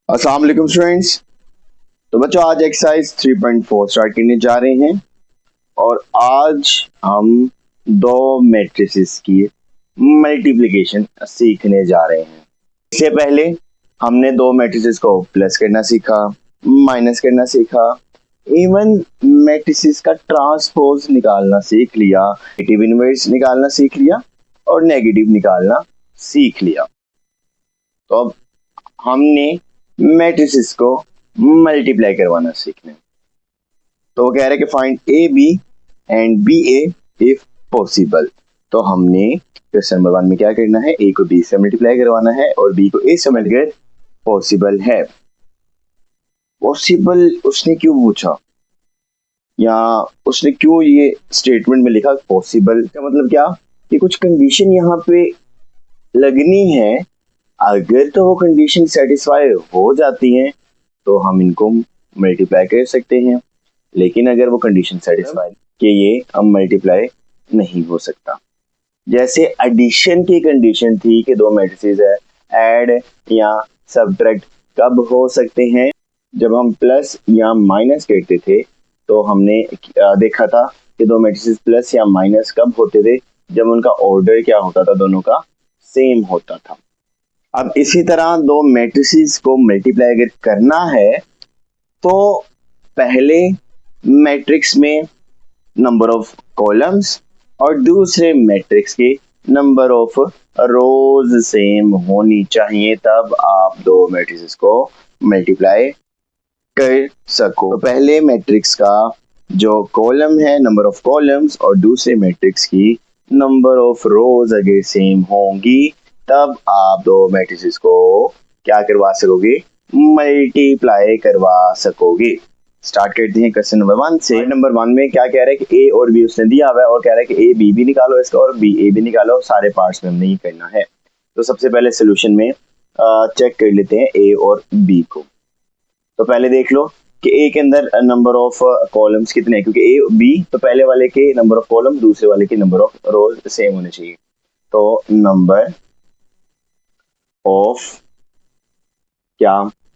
अस्सलाम वालेकुम स्टूडेंट्स। तो बच्चों आज एक्सरसाइज 3.4 स्टार्ट करने जा रहे हैं और आज हम दो मैट्रिसेस की मल्टीप्लिकेशन सीखने जा रहे हैं। इससे पहले हमने दो मैट्रिसेस को प्लस करना सीखा, माइनस करना सीखा, इवन मैट्रिसेस का ट्रांसपोज निकालना सीख लिया, नेगेटिव इनवर्स निकालना सीख लिया और नेगेटिव निकालना सीख लिया। तो अब हमने मैट्रिसेस को मल्टीप्लाई करवाना सीखना है। तो वो कह रहे हैं कि find A B and B A if possible. तो हमने क्वेश्चन नंबर 1 में क्या करना है, ए को बी से मल्टीप्लाई करवाना है और बी को ए से मल्टीप्लाई पॉसिबल है। पॉसिबल उसने क्यों पूछा या उसने क्यों ये स्टेटमेंट में लिखा पॉसिबल का मतलब क्या कि कुछ कंडीशन यहाँ पे लगनी है। अगर तो वो कंडीशन सेटिस्फाई हो जाती हैं तो हम इनको मल्टीप्लाई कर सकते हैं, लेकिन अगर वो कंडीशन सेटिस्फाई कि ये हम मल्टीप्लाई नहीं हो सकता। जैसे एडिशन की कंडीशन थी कि दो मैट्रिसेस है, ऐड या सब्ट्रैक्ट कब हो सकते हैं, जब हम प्लस या माइनस करते थे। तो हमने देखा था कि दो मैट्रिसेस प्लस या माइनस कब होते थे, जब उनका ऑर्डर क्या होता था, दोनों का सेम होता था। अब इसी तरह दो मैट्रिसेस को मल्टीप्लाई अगर करना है तो पहले मैट्रिक्स में नंबर ऑफ कॉलम्स और दूसरे मैट्रिक्स के नंबर ऑफ रोज सेम होनी चाहिए, तब आप दो मैट्रिसेस को मल्टीप्लाई कर सको। तो पहले मैट्रिक्स का जो कॉलम है नंबर ऑफ कॉलम्स और दूसरे मैट्रिक्स की नंबर ऑफ रोज अगर सेम होंगी तब आप दो मैट्रिसेस को क्या करवा सकोगे, मल्टीप्लाई करवा सकोगे। स्टार्ट करते हैं क्वेश्चन नंबर 1 से। नंबर 1 में क्या कह रहा है कि ए और बी उसने दिया हुआ है और कह रहा है कि ए बी भी निकालो इसका और बी ए भी निकालो, सारे पार्ट्स में हमने ये करना है। तो सबसे पहले सोल्यूशन में चेक कर लेते हैं ए और बी को। तो पहले देख लो कि ए के अंदर नंबर ऑफ कॉलम्स कितने हैं, क्योंकि ए बी तो पहले वाले के नंबर ऑफ कॉलम दूसरे वाले के नंबर ऑफ रोज सेम होने चाहिए। तो नंबर ऑफ क्या,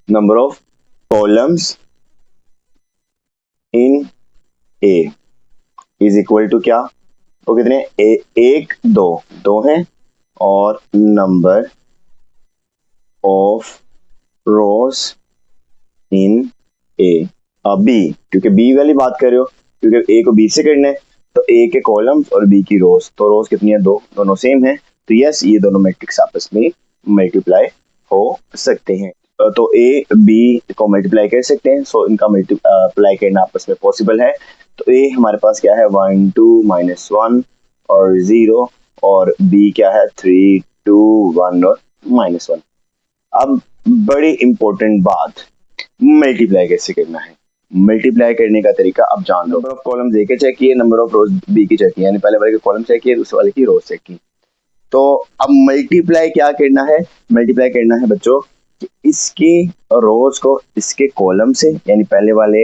number of columns in A is equal to क्या, वो कितने, एक दो हैं और number of rows in A B, क्योंकि बी वाली बात कर रहे हो, क्योंकि ए को बी से करना है तो ए के कॉलम्स और बी की रोज, तो रोज कितनी है, दो, दोनों सेम है। तो यस, ये दोनों मैट्रिक्स आपस में मल्टीप्लाई हो सकते हैं। तो ए बी को मल्टीप्लाई कर सकते हैं, सो इनका मल्टीप्लाई करना आपस में पॉसिबल है। तो ए हमारे पास क्या है 1 2 -1 और 0 और बी क्या है 3 2 1 और -1। अब बड़ी इंपॉर्टेंट बात, मल्टीप्लाई कैसे करना है। मल्टीप्लाई करने का तरीका अब जान लो। नंबर ऑफ कॉलम्स ए के चेक किए, नंबर ऑफ रोज बी की चेक किए, यानी पहले वाले के कॉलम चेक किए, दूसरे वाले की रोज चेक की। तो अब मल्टीप्लाई क्या करना है, मल्टीप्लाई करना है बच्चों कि इसकी रोज को इसके कॉलम से, यानी पहले वाले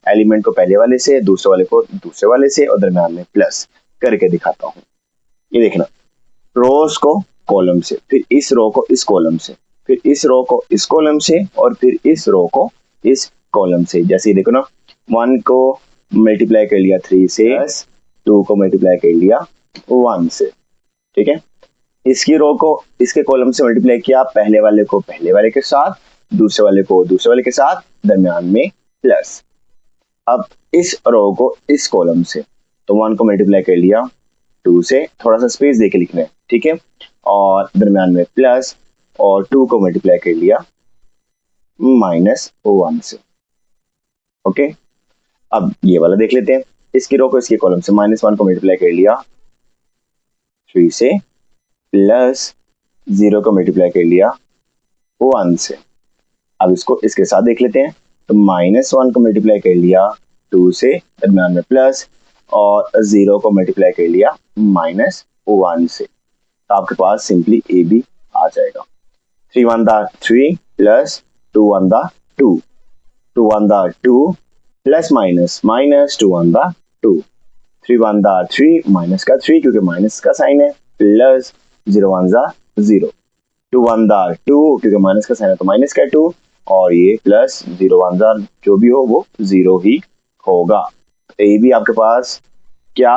एलिमेंट को पहले वाले से, दूसरे वाले को दूसरे वाले से और दरम्यान में प्लस करके दिखाता हूँ। ये देखना, रोज को कॉलम से, फिर इस रो को इस कॉलम से, फिर इस रो को इस कॉलम से और फिर इस रो को इस कॉलम से। जैसे ये देखो ना, 1 को मल्टीप्लाई कर लिया 3 से, 2 को मल्टीप्लाई कर लिया 1 से, ठीक है। इसकी रो को इसके कॉलम से मल्टीप्लाई किया, पहले वाले को पहले वाले के साथ, दूसरे वाले को दूसरे वाले के साथ, दरम्यान में प्लस। अब इस रो को इस कॉलम से, तो 1 को मल्टीप्लाई कर लिया 2 से, थोड़ा सा स्पेस देके लिखना है, ठीक है, और दरम्यान में प्लस, और 2 को मल्टीप्लाई कर लिया -1 से। ओके, अब ये वाला देख लेते हैं, इसकी रो को इसके कॉलम से, -1 को मल्टीप्लाई कर लिया 3 से, प्लस 0 को मल्टीप्लाई कर लिया 1 से। अब इसको इसके साथ देख लेते हैं, तो -1 को मल्टीप्लाई कर लिया 2 से, दरम्यान में प्लस, और 0 को मल्टीप्लाई कर लिया -1 से। तो आपके पास सिंपली ए बी आ जाएगा। 3 1 3 plus 2 1 2, 2 1 2 plus minus minus 2 1 2, 3 1 3 minus का 3 क्योंकि माइनस का साइन है, प्लस 0 1 0, 2 1 2 क्योंकि माइनस का साइन है तो माइनस का 2, और ये प्लस 0 1 जार जो भी हो वो 0 ही होगा। तो ए भी आपके पास क्या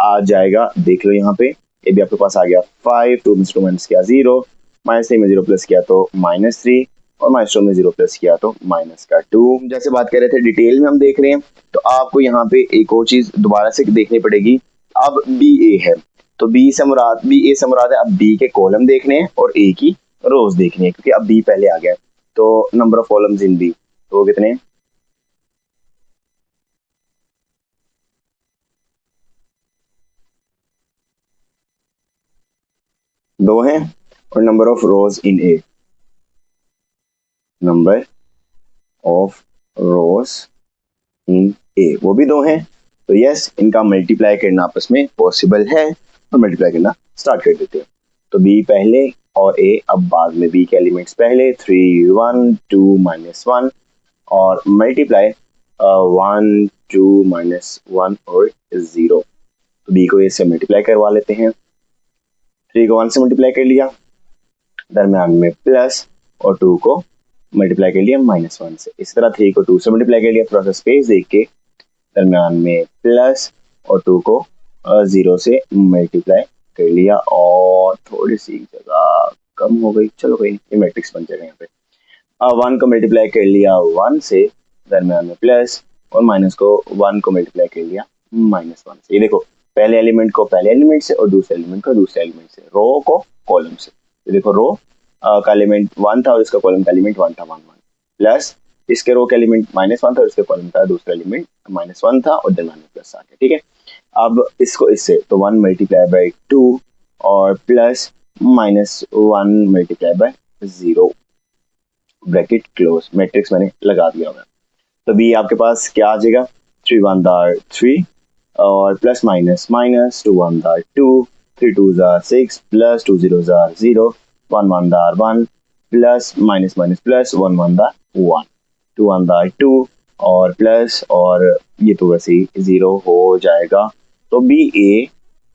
आ जाएगा देख लो यहाँ पे, ये भी आपके पास आ गया 5, 2 में 2 माइनस किया 0, -3 में 0 प्लस किया तो -3, और -2 में 0 प्लस किया तो -2। जैसे बात कर रहे थे डिटेल में हम देख रहे हैं, तो आपको यहाँ पे एक और चीज दोबारा से देखनी पड़ेगी। अब बी ए है, तो बी ए से मुराद है, अब बी के कॉलम देखने हैं और ए की रोज देखनी है, क्योंकि अब बी पहले आ गया। तो number of columns in B, तो वो कितने, दो हैं। और number of rows in A, number of rows in A, वो भी दो हैं। तो यस, इनका मल्टीप्लाई करना आपस में पॉसिबल है, और मल्टीप्लाई करना स्टार्ट कर देते हैं। तो बी पहले और ए अब बाद में, बी के एलिमेंट्स पहले 3 1 2 -1, और मल्टीप्लाई 1 2 -1 और 0। तो बी को ए से मल्टीप्लाई करवा लेते हैं, 3 को 1 से मल्टीप्लाई कर लिया, दरम्यान में प्लस, और 2 को मल्टीप्लाई कर लिया -1 से। इस तरह 3 को 2 से मल्टीप्लाई कर लिया, थोड़ा सा स्पेस देख के, दरम्यान में प्लस, और 2 को 0 से मल्टीप्लाई कर लिया, और थोड़ी सी जगह कम हो गई, चलो कोई नहीं, ये मैट्रिक्स बन जाएगा यहाँ पे। 1 को मल्टीप्लाई कर लिया 1 से, दरम्यान में प्लस, और माइनस को 1 को मल्टीप्लाई कर लिया -1 से। ये देखो, पहले एलिमेंट को पहले एलिमेंट से, और दूसरे एलिमेंट को दूसरे एलिमेंट से, रो को कॉलम से। तो देखो, रो का एलिमेंट 1 था और इसका कॉलम का एलिमेंट 1 था, 1 1, प्लस इसके रो का एलिमेंट -1 था और इसके कॉलम का दूसरा एलिमेंट -1 था, और दरम्यान में प्लस आ गया। ठीक है, अब इसको इससे, तो 1 मल्टीप्लाई बाई 2 और plus -1 multiply by 0, bracket close, matrix मैंने लगा दिया हुआ। तो बी आपके पास क्या आ जाएगा, 3 1 दार 3, और प्लस माइनस माइनस 2 1 दार 2, 3 2 जार 6, प्लस 2 0 जार 0, 1 1 दार 1, प्लस माइनस माइनस प्लस 1 1 दार 1, 2 1 दार 2, और प्लस, और ये तो वैसे ही 0 हो जाएगा। तो B A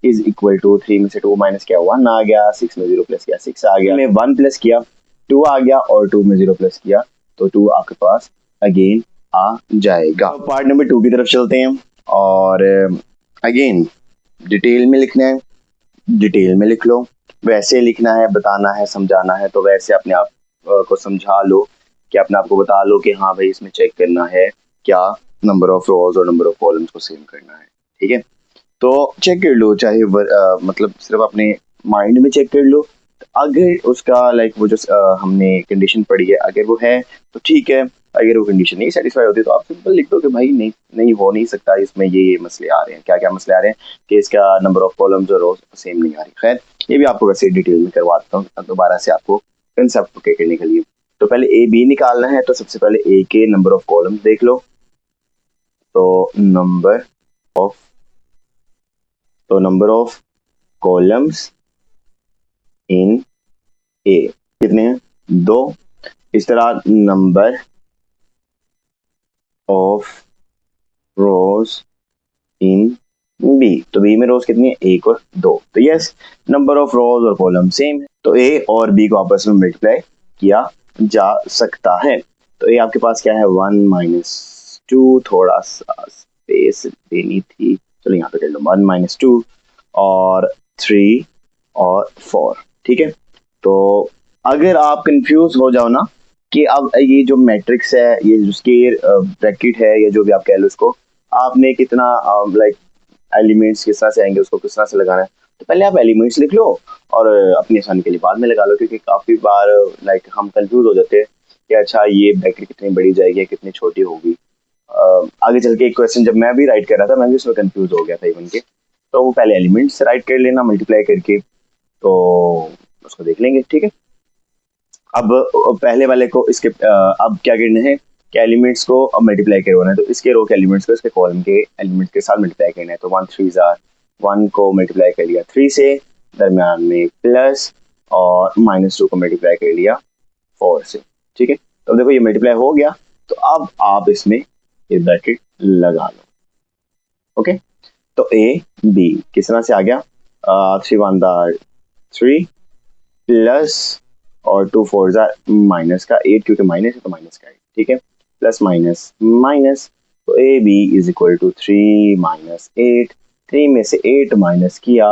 is equal to 3 में से 2 माइनस किया 1 आ गया, 6 में 0 प्लस किया 6 आ गया, में 1 प्लस किया 2 आ गया, और 2 में 0 प्लस किया तो 2 आपके पास अगेन आ जाएगा। तो पार्ट नंबर 2 की तरफ चलते हैं, और अगेन डिटेल में लिखना है, डिटेल में लिख लो, वैसे लिखना है, बताना है, समझाना है तो वैसे अपने आप को समझा लो, कि अपने आप को बता लो कि हाँ भाई इसमें चेक करना है क्या, नंबर ऑफ रोज और नंबर ऑफ कॉलम्स को सेम करना है। ठीक है, तो चेक कर लो, चाहे मतलब सिर्फ अपने माइंड में चेक कर लो। अगर उसका लाइक वो जो हमने कंडीशन पढ़ी है, अगर वो है तो ठीक है, अगर वो कंडीशन नहीं सेटिस्फाई होती तो आप सिंपल लिख दो कि भाई नहीं नहीं हो नहीं सकता, इसमें ये मसले आ रहे हैं। क्या क्या मसले आ रहे हैं, कि इसका नंबर ऑफ कॉलम्स और रोज सेम नहीं आ रही। खैर, ये भी आपको वैसे डिटेल में करवा देता हूँ दोबारा से आपको कंसेप्ट के करने के लिए। तो पहले ए बी निकालना है, तो सबसे पहले ए के नंबर ऑफ कॉलम्स देख लो। तो of number of columns in A कितने हैं, 2। इस तरह number of rows in B, तो बी में रोज कितनी है, 1 और 2। तो यस, नंबर ऑफ रोज और कॉलम सेम है, तो ए और बी को आपस में मल्टीप्लाई किया जा सकता है। तो ये आपके पास क्या है, 1 -2, थोड़ा सा स्पेस देनी थी, चलो यहाँ पे कर लो 1 -2 और 3 और 4। ठीक है, तो अगर आप कंफ्यूज हो जाओ ना कि अब ये जो मैट्रिक्स है, ये जो स्केयर ब्रैकेट है, या जो भी आप कह लो इसको, आपने कितना लाइक एलिमेंट्स किस तरह से आएंगे, उसको किस तरह से लगाना है, तो पहले आप एलिमेंट्स लिख लो, और अपनी आसानी के लिए बाद में लगा लो, क्योंकि काफी बार लाइक हम कंफ्यूज हो जाते हैं कि अच्छा ये ब्रैकेट कितनी बड़ी जाएगी, कितनी छोटी होगी। आगे चल के एक क्वेश्चन जब मैं भी राइट कर रहा था, मैं भी उसमें कंफ्यूज हो गया था इवन के, तो वो पहले एलिमेंट्स राइट कर लेना मल्टीप्लाई करके, तो उसको देख लेंगे। ठीक है, अब पहले वाले को इसके अब क्या करना है कि एलिमेंट्स को अब मल्टीप्लाई करवाना है, तो इसके रो के एलिमेंट्स को इसके कॉलम के एलिमेंट्स के साथ मल्टीप्लाई करना है। तो 1 3 जार 1 को मल्टीप्लाई कर लिया 3 से, दरम्यान में प्लस, और -2 को मल्टीप्लाई कर लिया 4 से। ठीक है, तो देखो ये मल्टीप्लाई हो गया, तो अब आप इसमें ये ब्रैकेट लगा लो। ओके, तो ए बी किस तरह से आ गया, 3 1 दार 3 प्लस, और 2 4 जार माइनस का 8, क्योंकि माइनस है तो माइनस का 8, ठीक है, प्लस माइनस माइनस, तो A B is equal to 3 minus 8, 3 में से 8 माइनस किया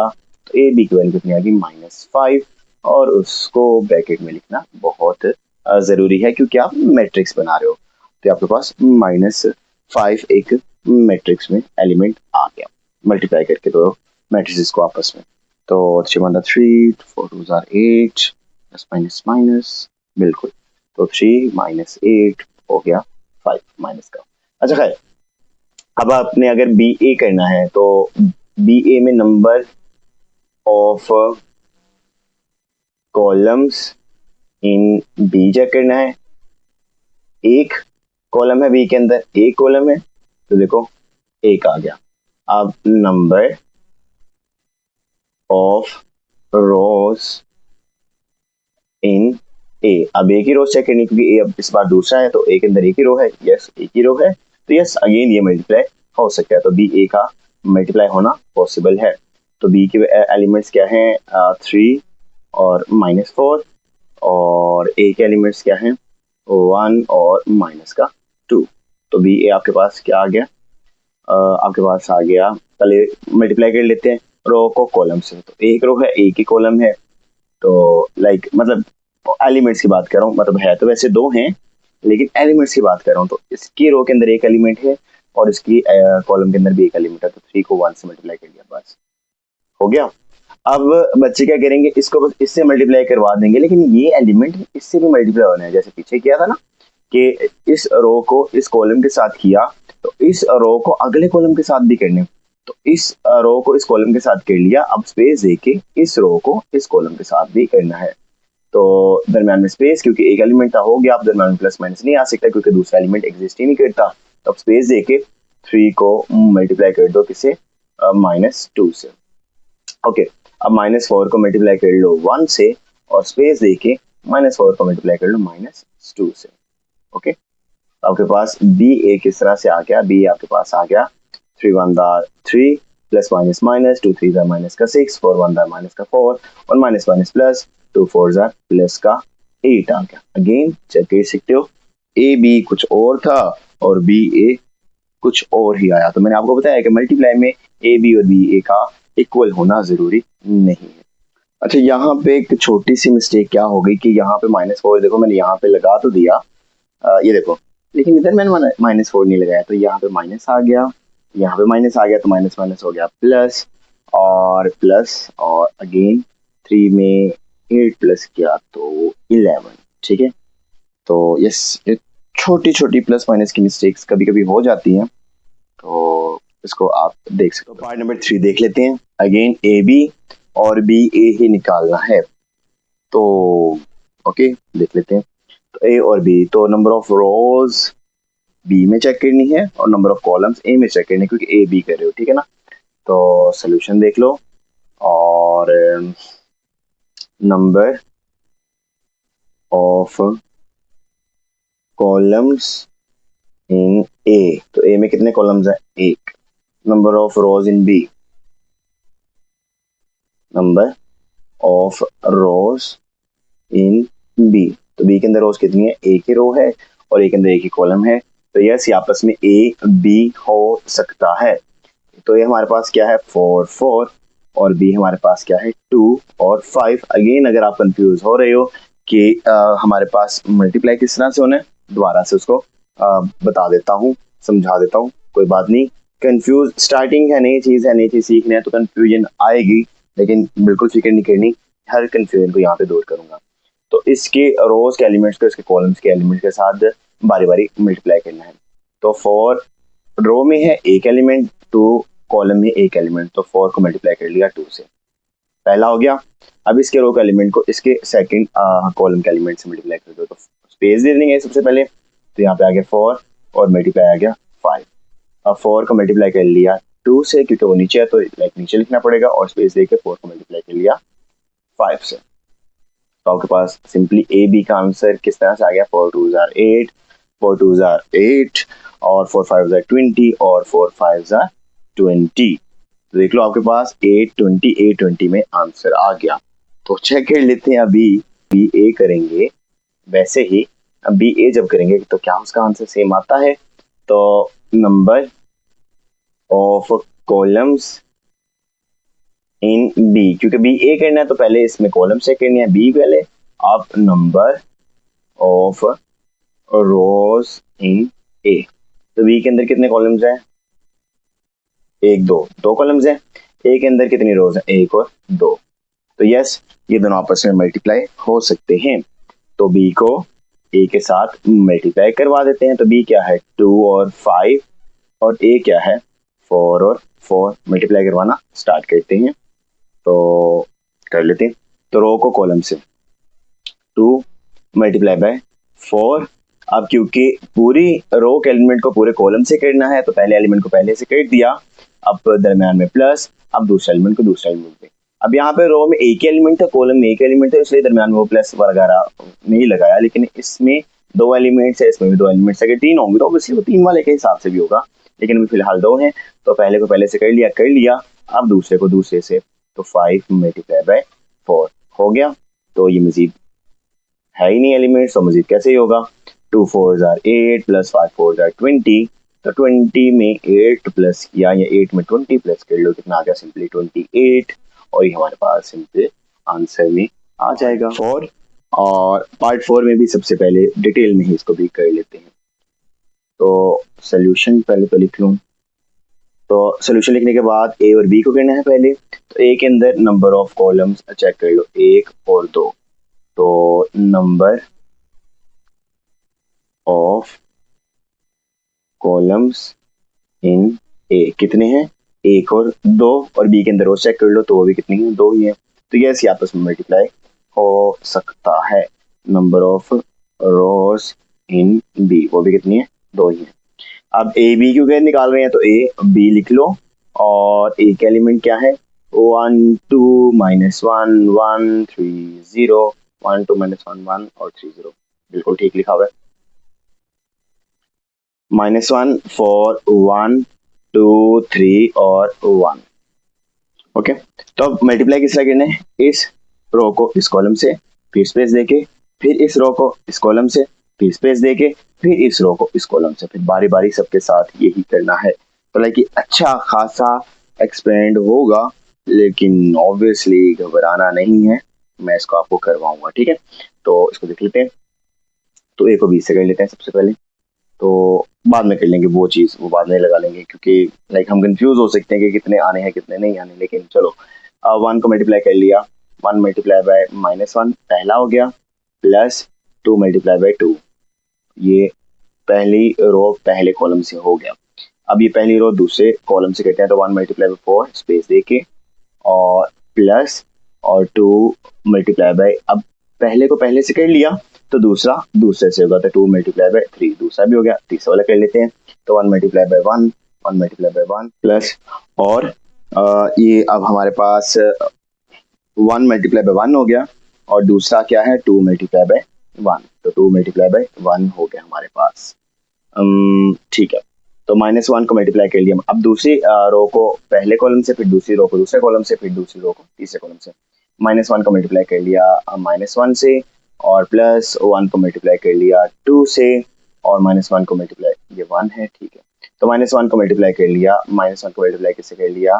तो ए बी की वैल्यू कितनी आ गई -5, और उसको ब्रैकेट में लिखना बहुत जरूरी है क्योंकि आप मैट्रिक्स बना रहे हो, तो आपके पास -5 एक मैट्रिक्स में एलिमेंट आ गया मल्टीप्लाई करके दो मैट्रिसेस को आपस में। तो 3 4 2 8 प्लस माइनस माइनस, बिल्कुल, तो 3 माइनस 8 हो गया 5 माइनस का। अच्छा खैर, अब आपने अगर बी ए करना है तो बी ए में number of columns in B check करना है। एक कॉलम है बी के अंदर, एक कॉलम है, तो देखो एक आ गया। अब नंबर ऑफ रोज इन ए, अब एक ही रो चेक करनी क्योंकि ए अब इस बार दूसरा है तो ए के अंदर एक ही रो है, यस एक ही रो है, तो यस अगेन ये मल्टीप्लाई हो सकता है, तो बी ए का मल्टीप्लाई होना पॉसिबल है। तो बी के एलिमेंट्स क्या हैं, 3 और -4, और ए के एलिमेंट्स क्या हैं, 1 और माइनस का 2। तो बी ए आपके पास क्या आ गया, आपके पास आ गया, पहले मल्टीप्लाई कर लेते हैं रो को कॉलम से, तो एक रो है एक ही कॉलम है, तो लाइक मतलब एलिमेंट्स की बात कर रहा हूँ, मतलब है तो वैसे दो हैं लेकिन एलिमेंट्स की बात कर रहा हूँ, तो इसकी रो के अंदर एक एलिमेंट है और इसकी कॉलम के अंदर भी एक एलिमेंट है, तो 3 को 1 से मल्टीप्लाई कर दिया, बस हो गया। अब बच्चे क्या करेंगे, इसको बस इससे मल्टीप्लाई करवा देंगे, लेकिन ये एलिमेंट इससे भी मल्टीप्लाई होना है, जैसे पीछे किया था ना कि इस रो को इस कॉलम के साथ किया तो इस रो को अगले कॉलम के साथ भी करने, तो इस रो को इस कॉलम के साथ कर लिया, अब स्पेस देके इस रो को इस कॉलम के साथ भी करना है, तो दरम्यान में स्पेस क्योंकि एक एलिमेंट था हो गया, अब दरम्यान में प्लस माइनस नहीं आ सकता क्योंकि दूसरा एलिमेंट एग्जिस्ट ही नहीं करता, तो अब स्पेस देके 3 को मल्टीप्लाई कर दो किसे, -2 से, ओके। अब -4 को मल्टीप्लाई कर लो 1 से और स्पेस देके -4 को मल्टीप्लाई कर लो -2 से, ओके। आपके पास बी ए किस तरह से आ गया, बी आपके पास आ गया 3 1 3 प्लस माइनस माइनस 2 3 माइनस का 6 4 1 माइनस का 4 और माइनस माइनस प्लस 2 4 प्लस का 8 आ गया। अगेन चेक कर सकते हो, ए बी कुछ और था और बी ए कुछ और ही आया, तो मैंने आपको बताया कि मल्टीप्लाई में ए बी और बी ए का इक्वल होना जरूरी नहीं है। अच्छा, यहाँ पे एक छोटी सी मिस्टेक क्या हो गई कि यहाँ पे -4 देखो मैंने यहाँ पे लगा तो दिया, ये देखो, लेकिन इधर मैंने -4 नहीं लगाया, तो यहाँ पे माइनस आ गया, यहाँ पे माइनस आ गया, तो माइनस माइनस हो गया प्लस, और अगेन 3 में 8 प्लस किया तो 11, ठीक है। तो यस, छोटी छोटी प्लस माइनस की मिस्टेक्स कभी कभी हो जाती हैं, तो इसको आप देख सकते हो। पार्ट नंबर 3 देख लेते हैं। अगेन ए बी और बी ए ही निकालना है, तो ओके देख लेते हैं। तो ए और बी, तो नंबर ऑफ रोज बी में चेक करनी है और नंबर ऑफ कॉलम्स ए में चेक करनी है क्योंकि ए बी कर रहे हो, ठीक है ना। तो सोल्यूशन देख लो, और number of columns in A, तो ए में कितने कॉलम्स हैं, एक। Number of rows in B, number of rows in B, तो बी के अंदर रोज कितनी है, एक ही रो है और एक अंदर एक ही कॉलम है, तो यस ये आपस में ए बी हो सकता है। तो ये हमारे पास क्या है 4 4 और बी हमारे पास क्या है 2 और 5। अगेन अगर आप कंफ्यूज हो रहे हो कि हमारे पास मल्टीप्लाई किस तरह से होना है, दोबारा से उसको बता देता हूँ, समझा देता हूँ, कोई बात नहीं। कंफ्यूज स्टार्टिंग है, नई चीज है, नई चीज सीखना है तो कंफ्यूजन आएगी, लेकिन बिल्कुल फिक्र नहीं करनी, हर कंफ्यूजन को यहाँ पे दूर करूंगा। तो इसके रोज के एलिमेंट्स को इसके कॉलम्स के एलिमेंट के साथ बारी बारी मल्टीप्लाई करना है। तो 4 रो में है एक एलिमेंट, 2 कॉलम में एक एलिमेंट, तो 4 को मल्टीप्लाई कर लिया 2 से, पहला हो गया। अब इसके रो के एलिमेंट को इसके सेकंड कॉलम के एलिमेंट से मल्टीप्लाई कर दो, तो स्पेस दे देंगे सबसे पहले, तो यहाँ पे आ गया 4 और मल्टीप्लाई आ गया 5। अब 4 को मल्टीप्लाई कर लिया 2 से क्योंकि वो नीचे है तो लाइक नीचे लिखना पड़ेगा, और स्पेस देके 4 को मल्टीप्लाई कर लिया 5 से। तो आपके पास सिंपली ए बी का आंसर किस तरह से आ गया, 4 2 8 4 2 8 और 4 5 20 और 4 5 20। तो देख लो आपके पास 820 में आंसर आ गया। तो चेक कर लेते हैं अभी बी ए करेंगे वैसे ही अब बी ए जब करेंगे तो क्या उसका आंसर सेम आता है? तो number of columns in B, क्योंकि बी ए करना है तो पहले इसमें कॉलम से करनी है बी पहले, अब number of rows in A. तो बी के अंदर कितने कॉलम्स हैं? एक, दो कॉलम्स हैं। ए के अंदर कितनी रोज है? एक और दो। तो यस, ये दोनों आपस में मल्टीप्लाई हो सकते हैं। तो बी को ए के साथ मल्टीप्लाई करवा देते हैं। तो बी क्या है? 2 और 5 और ए क्या है? 4 और 4। मल्टीप्लाई करवाना स्टार्ट करते हैं, तो कर लेते हैं। तो रो को कॉलम से 2 मल्टीप्लाई बाय 4। अब क्योंकि पूरी रो के एलिमेंट को पूरे कॉलम से करना है तो पहले एलिमेंट को पहले से कर दिया, अब दरम्यान में प्लस, अब दूसरे एलिमेंट को दूसरे एलिमेंट पे। अब यहाँ पे रो में एक ही एलिमेंट था, कॉलम में एक एलिमेंट है, इसलिए दरम्यान में वो प्लस वगैरह नहीं लगाया। लेकिन इसमें दो एलिमेंट्स है, इसमें भी दो एलिमेंट्स है। अगर 3 होंगे तो ऑब्वियसली वो 3 वाले के हिसाब से भी होगा, लेकिन अभी फिलहाल 2 हैं तो पहले को पहले से कर लिया, अब दूसरे को दूसरे से। तो 5 मल्टीप्लाई बाय 4 हो गया। तो ये मजीद है ही नहीं एलिमेंट, तो मजीद कैसे ही होगा? 2 4s are 8 plus 5 4s are 20। तो 20 में 8 प्लस किया या 8 में 20 प्लस कर लो, कितना आ गया? सिंपली 28। और ये हमारे पास सिंपल आंसर में आ जाएगा 4। और पार्ट 4 में भी सबसे पहले डिटेल में ही इसको भी कर लेते हैं। तो सोल्यूशन पहले तो लिख लूँ। तो सोल्यूशन लिखने के बाद ए और बी को करना है पहले। तो ए के अंदर नंबर ऑफ कॉलम्स चेक कर लो, 1 और 2। तो number of columns in A कितने हैं? 1 और 2। और बी के अंदर रोज चेक कर लो तो वो भी कितनी है? 2 ही है। तो ये ऐसे आपस में मल्टीप्लाई हो सकता है। Number of rows in B, वो भी कितनी है? 2 ही है। अब ए बी क्यों निकाल रहे हैं तो ए बी लिख लो। और ए का एलिमेंट क्या है? 1 2 -1 1 3 0। 1 2 -1 1 और 3 0, बिल्कुल ठीक लिखा हुआ है। -1 4 1 2 3 और 1। ओके, तो अब मल्टीप्लाई किस तरह करना है? इस रो को इस कॉलम से, फिर स्पेस देके, फिर इस रो को इस कॉलम से, फिर स्पेस देके, फिर इस रो को इस कॉलम से, फिर बारी बारी सबके साथ यही करना है। तो लाइक अच्छा खासा एक्सपेंड होगा, लेकिन ऑब्वियसली घबराना नहीं है, मैं इसको आपको करवाऊंगा। ठीक है, तो इसको देख लेते हैं। तो ए को 20 से कर लेते हैं सबसे पहले, तो बाद में कर लेंगे वो चीज़, वो बाद में लगा लेंगे, क्योंकि लाइक हम कंफ्यूज हो सकते हैं कि कितने आने हैं कितने नहीं आने। लेकिन चलो 1 को मल्टीप्लाई कर लिया, 1 मल्टीप्लाई बाय -1 पहला हो गया, प्लस 2 मल्टीप्लाई बाय 2, ये पहली रो पहले कॉलम से हो गया। अब ये पहली रो दूसरे कॉलम से करते हैं, तो 1 मल्टीप्लाई बाय 4 स्पेस देके, और प्लस और 2 मल्टीप्लाई बाय, अब पहले को पहले से कर लिया तो दूसरा दूसरे से होगा, तो 2 मल्टीप्लाई बाय 3 दूसरा भी हो गया, तीसरा वाला कर लेते हैं। तो 1 multiply by 1 1 multiply by 1 plus, और ये अब हमारे पास 1 मल्टीप्लाई बाय 1 हो गया, और दूसरा क्या है? 2 मल्टीप्लाई बाय 1। तो 2 मल्टीप्लाई बाय 1 हो गया हमारे पास। ठीक है, तो -1 को मल्टीप्लाई कर लिया। अब दूसरी रो को पहले कॉलम से, फिर दूसरी रो को दूसरे कॉलम से, फिर दूसरी रो को तीसरे कॉलम से। -1 को मल्टीप्लाई कर लिया -1 से, और प्लस 1 को मल्टीप्लाई कर लिया 2 से, और -1 को मल्टीप्लाई, ये 1 है, ठीक है। तो -1 को मल्टीप्लाई कर लिया, -1 को मल्टीप्लाई किससे कर लिया?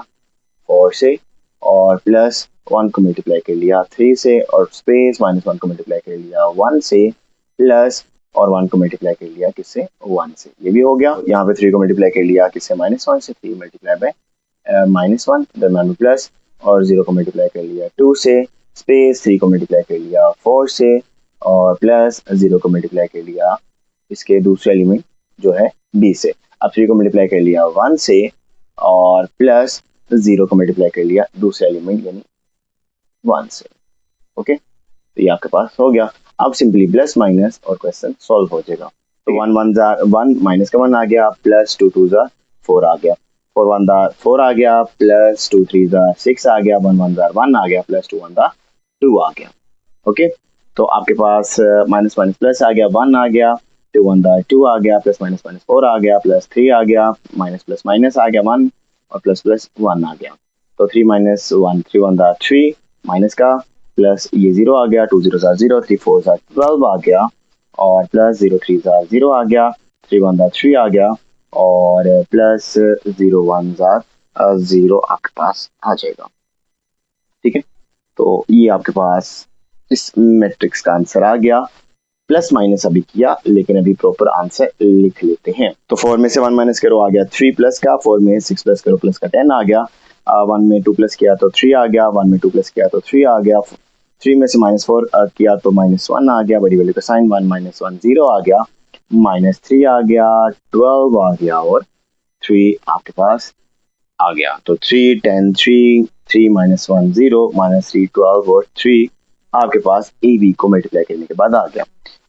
4 से, और प्लस 1 को मल्टीप्लाई कर लिया 3 से, और स्पेस -1 को मल्टीप्लाई कर लिया 1 से, प्लस और 1 को मल्टीप्लाई कर लिया किससे? 1 से, ये भी हो गया। यहाँ पे 3 को मल्टीप्लाई कर लिया किससे? -1 से, 3 मल्टीप्लाई बाय -1 दरम्यान में प्लस, और 0 को मल्टीप्लाई कर लिया 2 से, स्पेस 3 को मल्टीप्लाई कर लिया 4 से, और प्लस 0 को मल्टीप्लाई कर लिया इसके दूसरे एलिमेंट जो है b से। अब 3 को मल्टीप्लाई कर लिया 1 से, और प्लस 0 को मल्टीप्लाई कर लिया दूसरे एलिमेंट यानी 1 से। ओके, तो ये आपके पास हो गया। अब सिंपली प्लस माइनस और क्वेश्चन सॉल्व हो जाएगा। तो 1 1 1 माइनस का 1 आ गया, प्लस 2 2 4 आ गया, 4 1 4 आ गया, प्लस 2 3 6 आ गया, 1 1 1 आ गया, प्लस 2 1 2 आ गया। ओके, तो आपके पास माइनस माइनस प्लस आ गया, 1 आ गया, 2 1 2 आ गया, प्लस माइनस माइनस 4 आ गया, प्लस 3 आ गया, माइनस प्लस माइनस आ गया 1, और प्लस प्लस 1 आ गया। तो 3 - 1 3 1 3 माइनस का प्लस ये 0 आ गया, 2 0 0, 3 4 12 आ गया, और प्लस 0 3 0 आ गया, 3 1 3 आ गया, और प्लस 0 1 0 आपके पास आ जाएगा। ठीक है, तो ये आपके पास इस मैट्रिक्स का आंसर आ गया। प्लस माइनस अभी किया, लेकिन अभी प्रॉपर आंसर लिख लेते हैं। तो 4 में से 1 माइनस करो आ गया 3 प्लस का, 4 में 6 प्लस करो प्लस का 10 आ गया, 1 में 2 प्लस किया तो 3 आ गया, 1 में 2 प्लस किया तो 3 आ गया, 3 में से -4 किया तो -1 आ गया, बड़ी वैल्यू का साइन 1 -1 0 आ गया, -3 आ गया, 12 आ गया, और 3 आपके पास आ गया। तो 3 10 3 3 -1 0 -3 12 और 3 आपके पास ए बी को मल्टीप्लाई करने के बाद आ गया।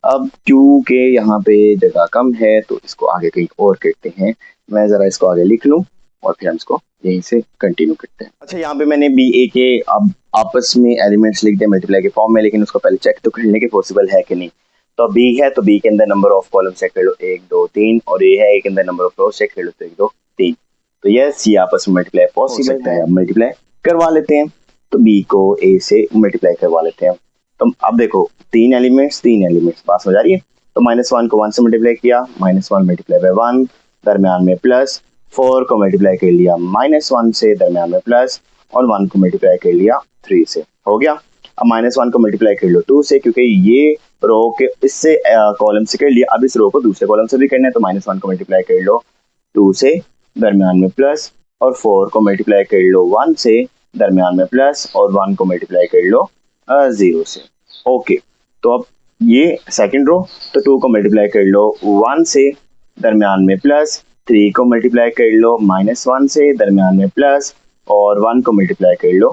अब क्योंकि यहाँ पे जगह कम है तो इसको आगे कहीं और करते हैं। मैं जरा इसको आगे लिख लूँ और फिर हम इसको यहीं से कंटिन्यू करते हैं। अच्छा, यहाँ पे मैंने बी ए के अब आपस में एलिमेंट्स लिख दिए मल्टीप्लाई के फॉर्म में, लेकिन उसको पहले चेक तो करने के पॉसिबल है कि नहीं। तो बी है तो बी के अंदर नंबर ऑफ कॉलम चेक कर लो 1 2 3, और ए है ए के अंदर नंबर ऑफ रोज चेक कर लो तो 1 2 3। तो यस, ये आपस में मल्टीप्लाई पॉसिबल है। अब मल्टीप्लाई करवा लेते हैं, तो बी को ए से मल्टीप्लाई करवा लेते हैं। तो अब देखो तीन एलिमेंट्स पास हो जा रही है। तो -1 को 1 से मल्टीप्लाई किया, -1 मल्टीप्लाई बाय 1, दरम्यान में प्लस, 4 को मल्टीप्लाई कर लिया -1 से, दरम्यान में प्लस, और 1 को मल्टीप्लाई कर लिया 3 से, हो गया। अब -1 को मल्टीप्लाई कर लो 2 से, क्योंकि ये रो के इससे कॉलम से कर लिया, अब इस रो को दूसरे कॉलम से भी करना है, तो -1 को मल्टीप्लाई कर लो 2 से, दरम्यान में प्लस, और 4 को मल्टीप्लाई कर लो 1 से, दरम्यान में प्लस, और 1 को मल्टीप्लाई कर लो 0 से। ओके, तो अब ये सेकंड रो, तो 2 को मल्टीप्लाई कर लो 1 से, दरम्यान में प्लस, 3 को मल्टीप्लाई कर लो -1 से, दरम्यान में प्लस, और 1 को मल्टीप्लाई कर लो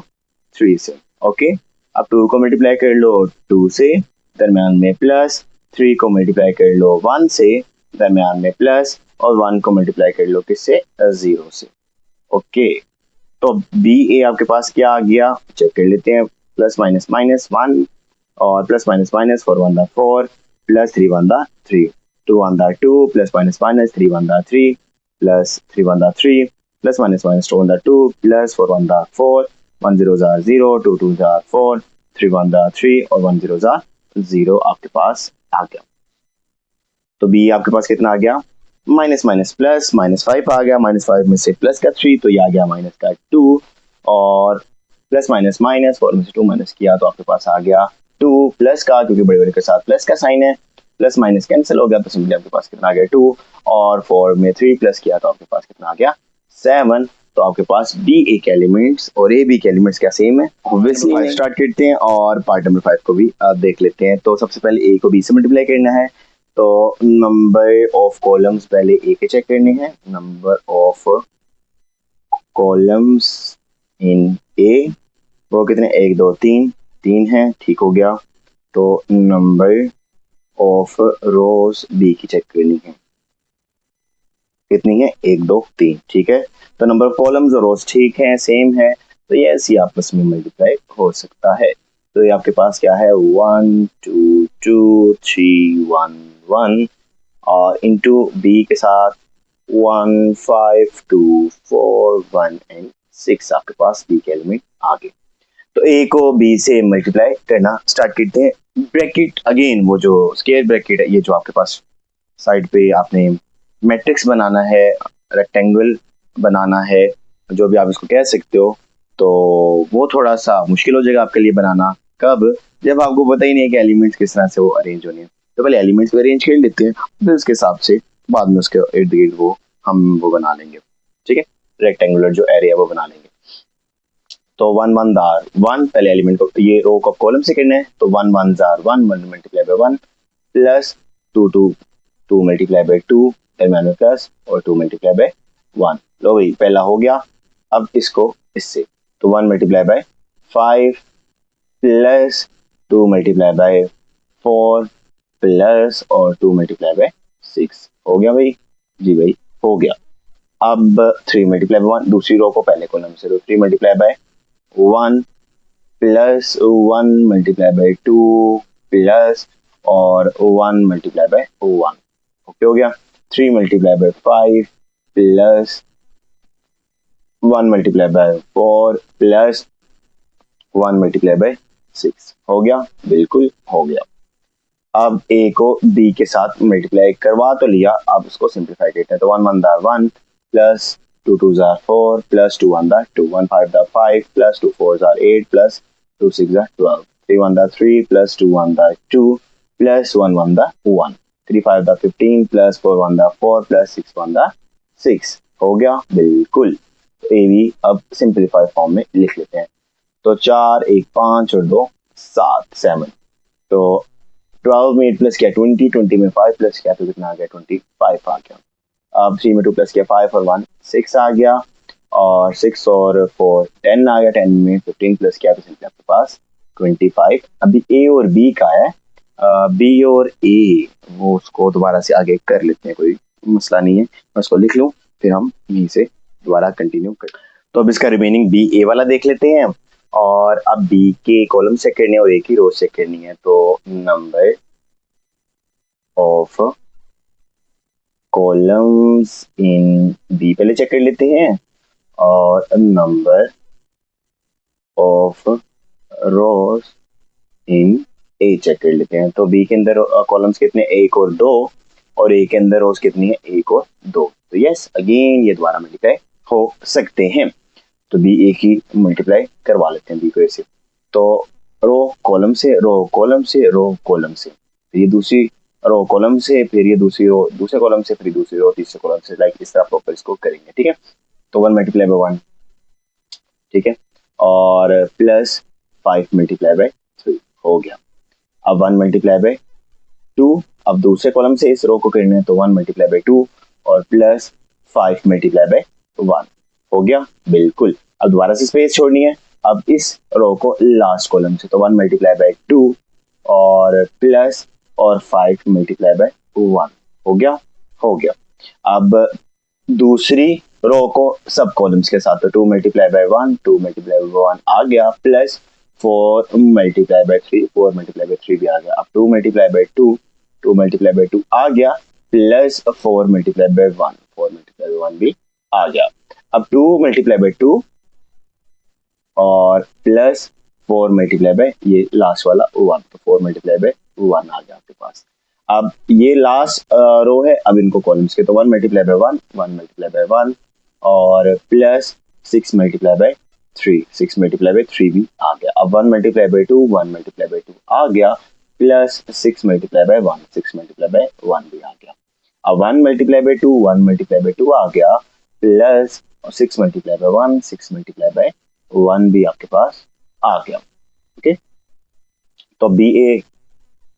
3 से। ओके, अब 2 को मल्टीप्लाई कर लो 2 से, दरम्यान में प्लस, 3 को मल्टीप्लाई कर लो 1 से, दरम्यान में प्लस, और 1 को मल्टीप्लाई कर लो किससे 0 से। ओके, तो बी ए आपके पास क्या आ गया, चेक कर लेते हैं। प्लस माइनस माइनस 1, और plus minus minus 4 1 4, plus 3 1 3, 2 1 2, plus minus minus 3 1 3, plus 3 1 3, plus minus minus 2 1 2, plus 4 1 4, 1 0 0, 2 2 4, 3 1 3, और 1 0 0 आपके पास आ गया। तो बी आपके पास कितना आ गया, माइनस माइनस प्लस, -5 आ गया, -5 में से प्लस का 3, तो ये आ गया माइनस का 2, और प्लस माइनस माइनस 4 में से 2 माइनस किया तो आपके पास आ गया 2 प्लस का, क्योंकि बड़े बड़े के साथ प्लस का साइन है, प्लस माइनस कैंसिल हो गया, तो सिंपली आपके पास कितना आ गया 2, और 4 में 3 प्लस किया तो आपके पास कितना आ गया 7। तो आपके पास बी ए के एलिमेंट्स और ए बी के एलिमेंट्स क्या सेम है, ऑब्वियसली स्टार्ट करते हैं और पार्ट नंबर 5 को भी देख लेते हैं। तो सबसे पहले ए को बी से मल्टीप्लाई करना है, तो नंबर ऑफ कॉलम्स पहले ए के चेक करने हैं। Number of columns in A वो कितने, 1 2 3 3 है, ठीक हो गया। तो नंबर ऑफ रोज बी की चेक करनी है, कितनी है, 1 2 3, ठीक है। तो नंबर ऑफ कॉलम्स और रोज ठीक है, सेम है, तो ये ऐसे आपस में मल्टीप्लाई हो सकता है। तो ये आपके पास क्या है, 1 2 2 3 1 1, और इंटू बी के साथ 1 5 2 4 1 एंड 6 आपके पास बी के एलिमेंट आ गए। तो ए को बी से मल्टीप्लाई करना स्टार्ट करते हैं। ब्रैकेट अगेन वो जो स्क्वायर ब्रैकेट है, ये जो आपके पास साइड पे आपने मैट्रिक्स बनाना है, रेक्टेंगल बनाना है, जो भी आप इसको कह सकते हो, तो वो थोड़ा सा मुश्किल हो जाएगा आपके लिए बनाना। कब, जब आपको पता ही नहीं है कि एलिमेंट्स किस तरह से वो अरेंज होने हैं। तो पहले एलिमेंट्स को अरेंज कर लेते हैं, फिर उसके हिसाब से बाद में उसके इर्द गिर्द वो हम वो बना लेंगे, ठीक है, रेक्टेंगुलर जो एरिया वो बना लेंगे। तो 1 1 दार 1, पहले एलिमेंट को ये रो को कॉलम से करना है, तो 1 1 jar 1 1 multiply by 1, plus 2 2 2 multiply by 2, दरम्यान में प्लस, और 2 मल्टीप्लाई बाय 1। लो भाई, पहला हो गया। अब इसको इससे, तो 1 multiply by 5, plus 2 multiply by 4, plus, और 2 मल्टीप्लाई बाय 6, हो गया भाई, जी भाई हो गया। अब 3 मल्टीप्लाई बाय 1, दूसरी रो को पहले कॉलम से, तो 3 multiply by 1, plus 1 multiply by 2, plus, और 1 मल्टीप्लाई बाय 1, ओके हो गया। 3 multiply by 5, plus 1 multiply by 4, plus 1 multiply by 6 हो गया, बिल्कुल हो गया। अब a को b के साथ मल्टीप्लाई करवा तो लिया, अब उसको सिंप्लीफाई करते हैं। तो 1 1 दा 1 प्लस 2 2 जार 4 प्लस 2 1 दा 2 1 5 दा 5 प्लस 2 4 जार 8 प्लस 2 6 दा 12 3 1 दा 3 प्लस 2 1 दा 2 प्लस 1 1 दा 1 3 5 दा 15 प्लस 4 1 दा 4 प्लस 6 1 दा 6 हो गया, बिल्कुल। ए भी अब सिंप्लीफाई फॉर्म में लिख लेते हैं। तो 4 1 5 और 2 7 7। तो 12 में 8 प्लस किया 20, 20 में 5 प्लस किया तो कितना आ गया 25 आ गया। अब 3 में 2 प्लस किया 5 और 1 6 आ गया, और 6 और 4 10 आ गया। 10 में 15 प्लस किया तो सिंपली आपके पास 25। अभी ए और बी का है, बी और ए वो उसको दोबारा से आगे कर लेते हैं, कोई मसला नहीं है। मैं उसको लिख लूँ, फिर हम यहीं से दोबारा कंटिन्यू कर। तो अब इसका रिमेनिंग बी ए वाला देख लेते हैं, और अब बी के कॉलम से करनी है और ए की रो से करनी है। तो number of columns in B पहले चेक कर लेते हैं, और number of rows in A check कर लेते हैं। तो बी के अंदर कॉलम्स कितने, एक और दो, और ए के अंदर रोज कितनी है, एक और दो। तो यस, अगेन ये दोबारा मल्टीप्लाई हो सकते हैं। तो बी ए की मल्टीप्लाई करवा लेते हैं बी को ऐसे। तो रो कॉलम से, रो कॉलम से, रो कॉलम से, फिर ये दूसरी रो कॉलम से, फिर ये दूसरी रो दूसरे कॉलम से, फिर दूसरी रो तीसरे कॉलम से, लाइक इस तरह प्रॉपर इसको करेंगे, ठीक है। तो 1 मल्टीप्लाई बाय 1, ठीक है, और प्लस 5 मल्टीप्लाई बाय 3 हो गया। अब 1 मल्टीप्लाई बाय 2, अब दूसरे कॉलम से इस रो को करना है, तो 1 मल्टीप्लाई बाय 2 और प्लस 5 मल्टीप्लाई बाय 1 हो गया, बिल्कुल। अब दोबारा से स्पेस छोड़नी है, अब इस रो को लास्ट कॉलम से, तो 1 मल्टीप्लाई बाय 2 और प्लस और 5 मल्टीप्लाई बाय 1 हो गया, हो गया। अब दूसरी रो को सब कॉलम्स के साथ, तो 2 मल्टीप्लाई बाय 1, 2 मल्टीप्लाई बाय 1 आ गया, plus 4 multiply by 3, 4 multiply by 3 भी आ गया। अब 2 मल्टीप्लाई बाय 2, 2 मल्टीप्लाई बाय 2 आ गया, plus 4 multiply by 1, 4 multiply by 1 भी आ गया। अब 2 मल्टीप्लाई बाय 2 और प्लस 4 मल्टीप्लाई बाय ये लास्ट वाला 1, तो 4 मल्टीप्लाई बाय 1 आ गया आपके पास। अब ये लास्ट रो है, अब इनको कॉलम्स के, तो 1 मल्टीप्लाई बाय 1, 1 मल्टीप्लाई बाय 1 और plus 6 multiply by 3, 6 multiply by 3 भी आ गया। अब 1 मल्टीप्लाई बाय 2, 1 मल्टीप्लाई बाय 2 आ गया, plus 6 multiply by 1, 6 multiply by 1 भी आ गया। अब 1 मल्टीप्लाई बाय 2, 1 मल्टीप्लाई बाय 2 आ गया, plus 6 multiply by 1, 6 multiply by 1 भी आपके पास आ गया, ओके। तो बी ए,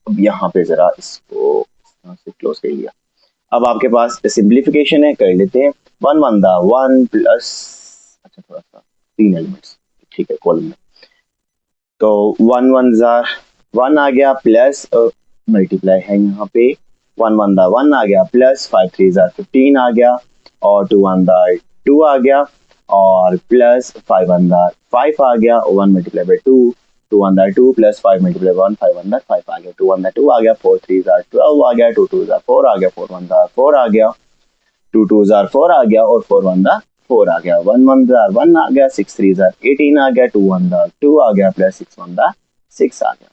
अब यहाँ पे जरा इसको से क्लोज कर लिया। अब आपके पास सिंप्लीफिकेशन है, कर लेते हैं। 1 1 दा 1 प्लस, अच्छा थोड़ा सा 3 एलिमेंट्स, ठीक है, कॉलम में। तो 1 1 जा 1 आ गया, प्लस मल्टीप्लाई है यहाँ पे, 1 1 दा 1 आ गया, प्लस 5 3 जा 15 आ गया, और 2 1 दा 2 आ गया, और प्लस 5 1 दा 5 आ गया, 1 मल्टीप्लाई बाय 2, 2 1 दा 2 प्लस 5 मल्टीप्लाई 1, 5 1 दा 5 आ गया, 2 1 दा 2 आ गया, 4 3 जा 12 आ गया, 2 2 जा 4 आ गया, 4 1 दा 4 आ गया, 2 2 जार 4 आ गया, और 4 1 दा 4 आ गया, 1 1 जार 1 आ गया, 6 3 जार 18 आ गया, 2 1 दा 2 आ गया, प्लस 6 1 दा 6 आ गया,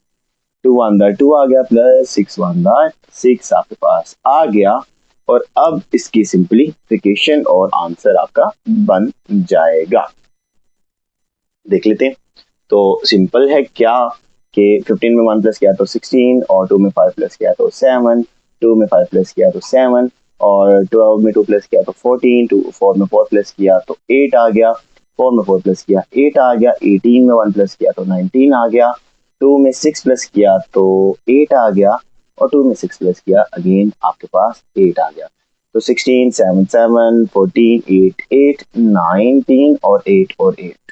2 1 दा 2 आ गया, प्लस 6 1 दा 6 आपके पास आ गया। और अब इसकी सिंप्लीफिकेशन और आंसर आपका बन जाएगा, देख लेते हैं। तो सिंपल है क्या कि 15 में 1 प्लस किया तो 16, और 2 में 5 प्लस किया तो 7, 2 में 5 प्लस किया तो 7, और 12 में 2 प्लस किया तो 14, 4 में 4 प्लस किया तो 8 आ गया, 4 में 4 प्लस किया 8 आ गया, 18 में 1 प्लस किया तो 19 आ गया, 2 में 6 प्लस किया तो 8 आ गया, और 2 में 6 प्लस किया अगेन आपके पास 8 आ गया। तो 16 7 7 14 8 8 19 और 8 और 8,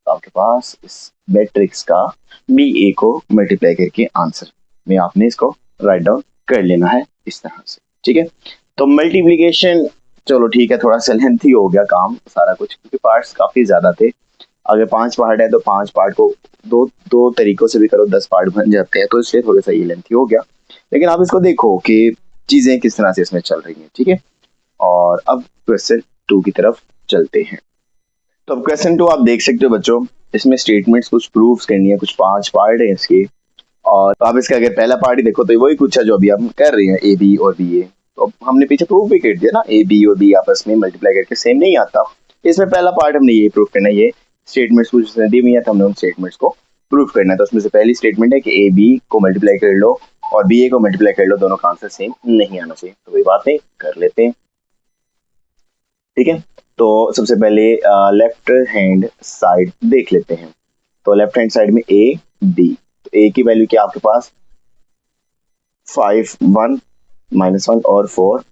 तो आपके पास इस मैट्रिक्स का बी ए को मल्टीप्लाई करके आंसर में आपने इसको राइट डाउन कर लेना है इस तरह से, ठीक है। तो मल्टीप्लिकेशन, चलो ठीक है, थोड़ा सा लेंथी हो गया काम सारा कुछ, क्योंकि पार्ट्स काफी ज्यादा थे। अगर 5 पार्ट है तो 5 पार्ट को दो दो तरीकों से भी करो, 10 पार्ट बन जाते हैं, तो इसलिए थोड़ा सा ये लेंथी हो गया। लेकिन आप इसको देखो कि चीजें किस तरह से इसमें चल रही हैं, ठीक है। और अब क्वेश्चन 2 की तरफ चलते हैं। तो अब क्वेश्चन 2 आप देख सकते हो बच्चों, इसमें स्टेटमेंट्स कुछ प्रूफ्स करनी है, कुछ 5 पार्ट है इसके। और तो आप इसका अगर पहला पार्ट ही देखो तो वही कुछ है जो अभी हम कर रहे हैं, ए बी और बी ए। तो अब हमने पीछे प्रूफ भी कर दिया ना, ए बी और बी आपस में मल्टीप्लाई करके सेम नहीं आता। इसमें पहला पार्ट हमने ये प्रूफ करना है, ये स्टेटमेंट्स कुछ दी हुई है तो हमने उन स्टेटमेंट्स को प्रूफ करना है। तो उसमें से पहली स्टेटमेंट है कि ए बी को मल्टीप्लाई कर लो और बी ए को मल्टीप्लाई कर लो, दोनों का आंसर सेम नहीं आना चाहिए। तो वही बात है, कर लेते हैं। ठीक है, तो सबसे पहले लेफ्ट हैंड साइड देख लेते हैं। तो लेफ्ट हैंड साइड में ए बी, तो ए की वैल्यू क्या आपके पास 5 1 -1 और 4।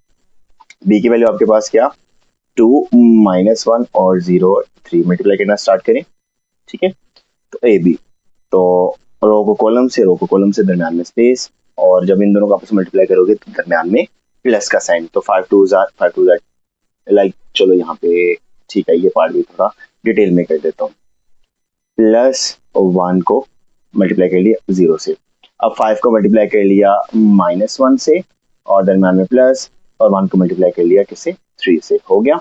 बी की वैल्यू आपके पास क्या 2 -1 और 0 3। मल्टीप्लाई करना स्टार्ट करें। ठीक है, तो ए बी, तो रो को कॉलम से, रो को कॉलम से, दरम्यान में स्पेस, और जब इन दोनों को आपस में मल्टीप्लाई करोगे तो दरम्यान में प्लस का साइन। तो 5 2 लाइक चलो यहाँ पे ठीक है, ये पार्ट भी थोड़ा डिटेल में कर देता हूँ। +1 को मल्टीप्लाई कर लिया 0 से, अब 5 को मल्टीप्लाई कर लिया -1 से, और दरम्यान में प्लस, और 1 को मल्टीप्लाई कर लिया किससे 3 से। हो गया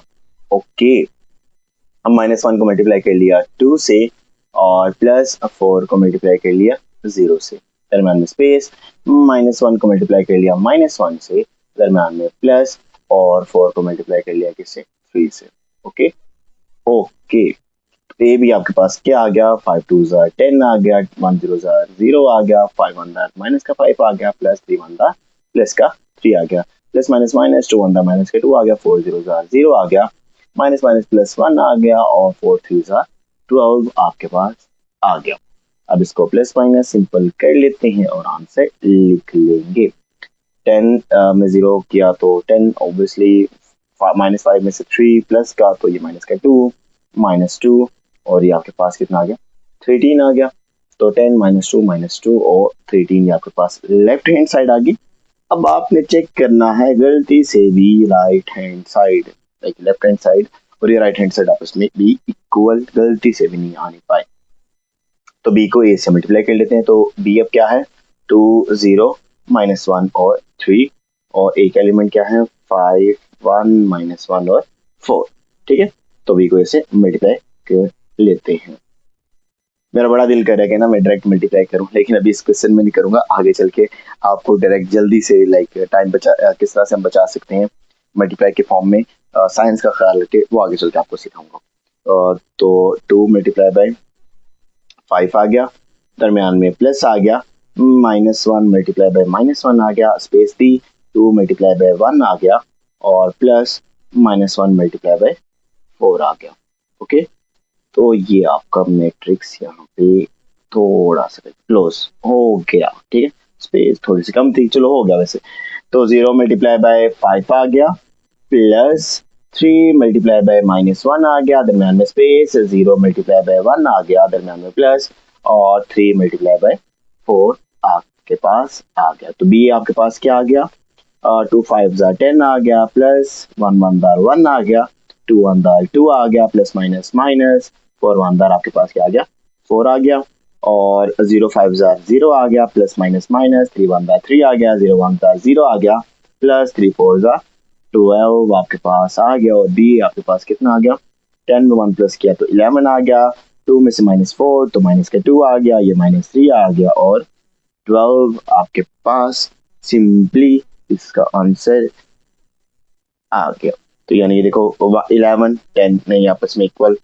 ओके। अब -1 को मल्टीप्लाई कर लिया 2 से, और +4 को मल्टीप्लाई कर लिया 0 से, दरम्यान में स्पेस। -1 को मल्टीप्लाई कर लिया -1 से, दरम्यान में प्लस, और 4 को मल्टीप्लाई कर लिया किससे 3 से। ओके ओके, ए भी आपके पास क्या आ गया 5 2 10 आ गया, 1 0 0 आ गया, 5 1 माइनस का 5 आ गया, +3 1 प्लस का 3 आ गया, प्लस माइनस माइनस 2 1 माइनस का 2 आ गया, 4 0 0 आ गया, माइनस माइनस +1 आ गया, और 4 3 12 आपके पास आ गया। अब इसको प्लस माइनस सिंपल कर लेते हैं और आंसर लिख लेंगे। 10 में 0 किया तो 10 ऑब्वियसली, -5 में से 3 प्लस का तो ये माइनस का 2 -2, और ये आपके पास कितना आ गया 13 आ गया। तो 10 -2 और 13 ये आपके पास लेफ्ट हैंड साइड आ गई। अब आपने चेक करना है गलती से भी right hand side, like left hand side और ये राइट हैंड साइड आपस में भी इक्वल गलती से भी नहीं आने पाए। तो बी को ए से मल्टीप्लाई कर लेते हैं। तो बी अब क्या है 2 0 -1 और 3, और ए का एलिमेंट क्या है 5 1 -1 और 4। ठीक है, तो बी को ए से मल्टीप्लाई कर लेते हैं। मेरा बड़ा दिल कर रहा है कि ना मैं डायरेक्ट मल्टीप्लाई करूं, लेकिन अभी इस क्वेश्चन में नहीं करूंगा, आगे चल के आपको डायरेक्ट जल्दी से लाइक टाइम बचा किस तरह से हम बचा सकते हैं मल्टीप्लाई के फॉर्म में, साइंस का ख्याल रखे, वो आगे चल के आपको सिखाऊंगा। तो 2 × 5 आ गया, दरमियान में प्लस आ गया, -1 × -1 आ गया, स्पेस दी, 2 × 1 आ गया, और प्लस -1 × 4 आ गया। ओके, तो ये आपका मैट्रिक्स यहाँ पे थोड़ा सा क्लोज हो गया। ठीक है, स्पेस थोड़ी सी कम थी, चलो हो गया वैसे। तो 0 × 5 आ गया, प्लस 3 × -1 आ गया, दरम्यान में स्पेस, 0 × 1 आ गया, दरम्यान में प्लस, और 3 × 4 आपके पास आ गया। तो बी आपके पास क्या आ गया 2 5 10 आ गया, प्लस 1 1 1 आ गया, 2 1 2 आ गया, प्लस माइनस माइनस 4 1 आपके पास क्या आ गया 4 आ गया, और 0 5 0 आ गया, प्लस माइनस माइनस 3 1 3 आ गया, 0 1 0 आ गया, प्लस 3 4 12 आपके पास आ गया, और बी आपके पास कितना आ गया 10 में 1 प्लस किया तो 11 आ गया, 2 में से -4 तो माइनस का 2 आ गया, ये -3 आ गया, और 12 आपके पास सिंपली इसका आंसर आ गया। तो यानी ये देखो 11 10 नहीं आपस में इक्वल,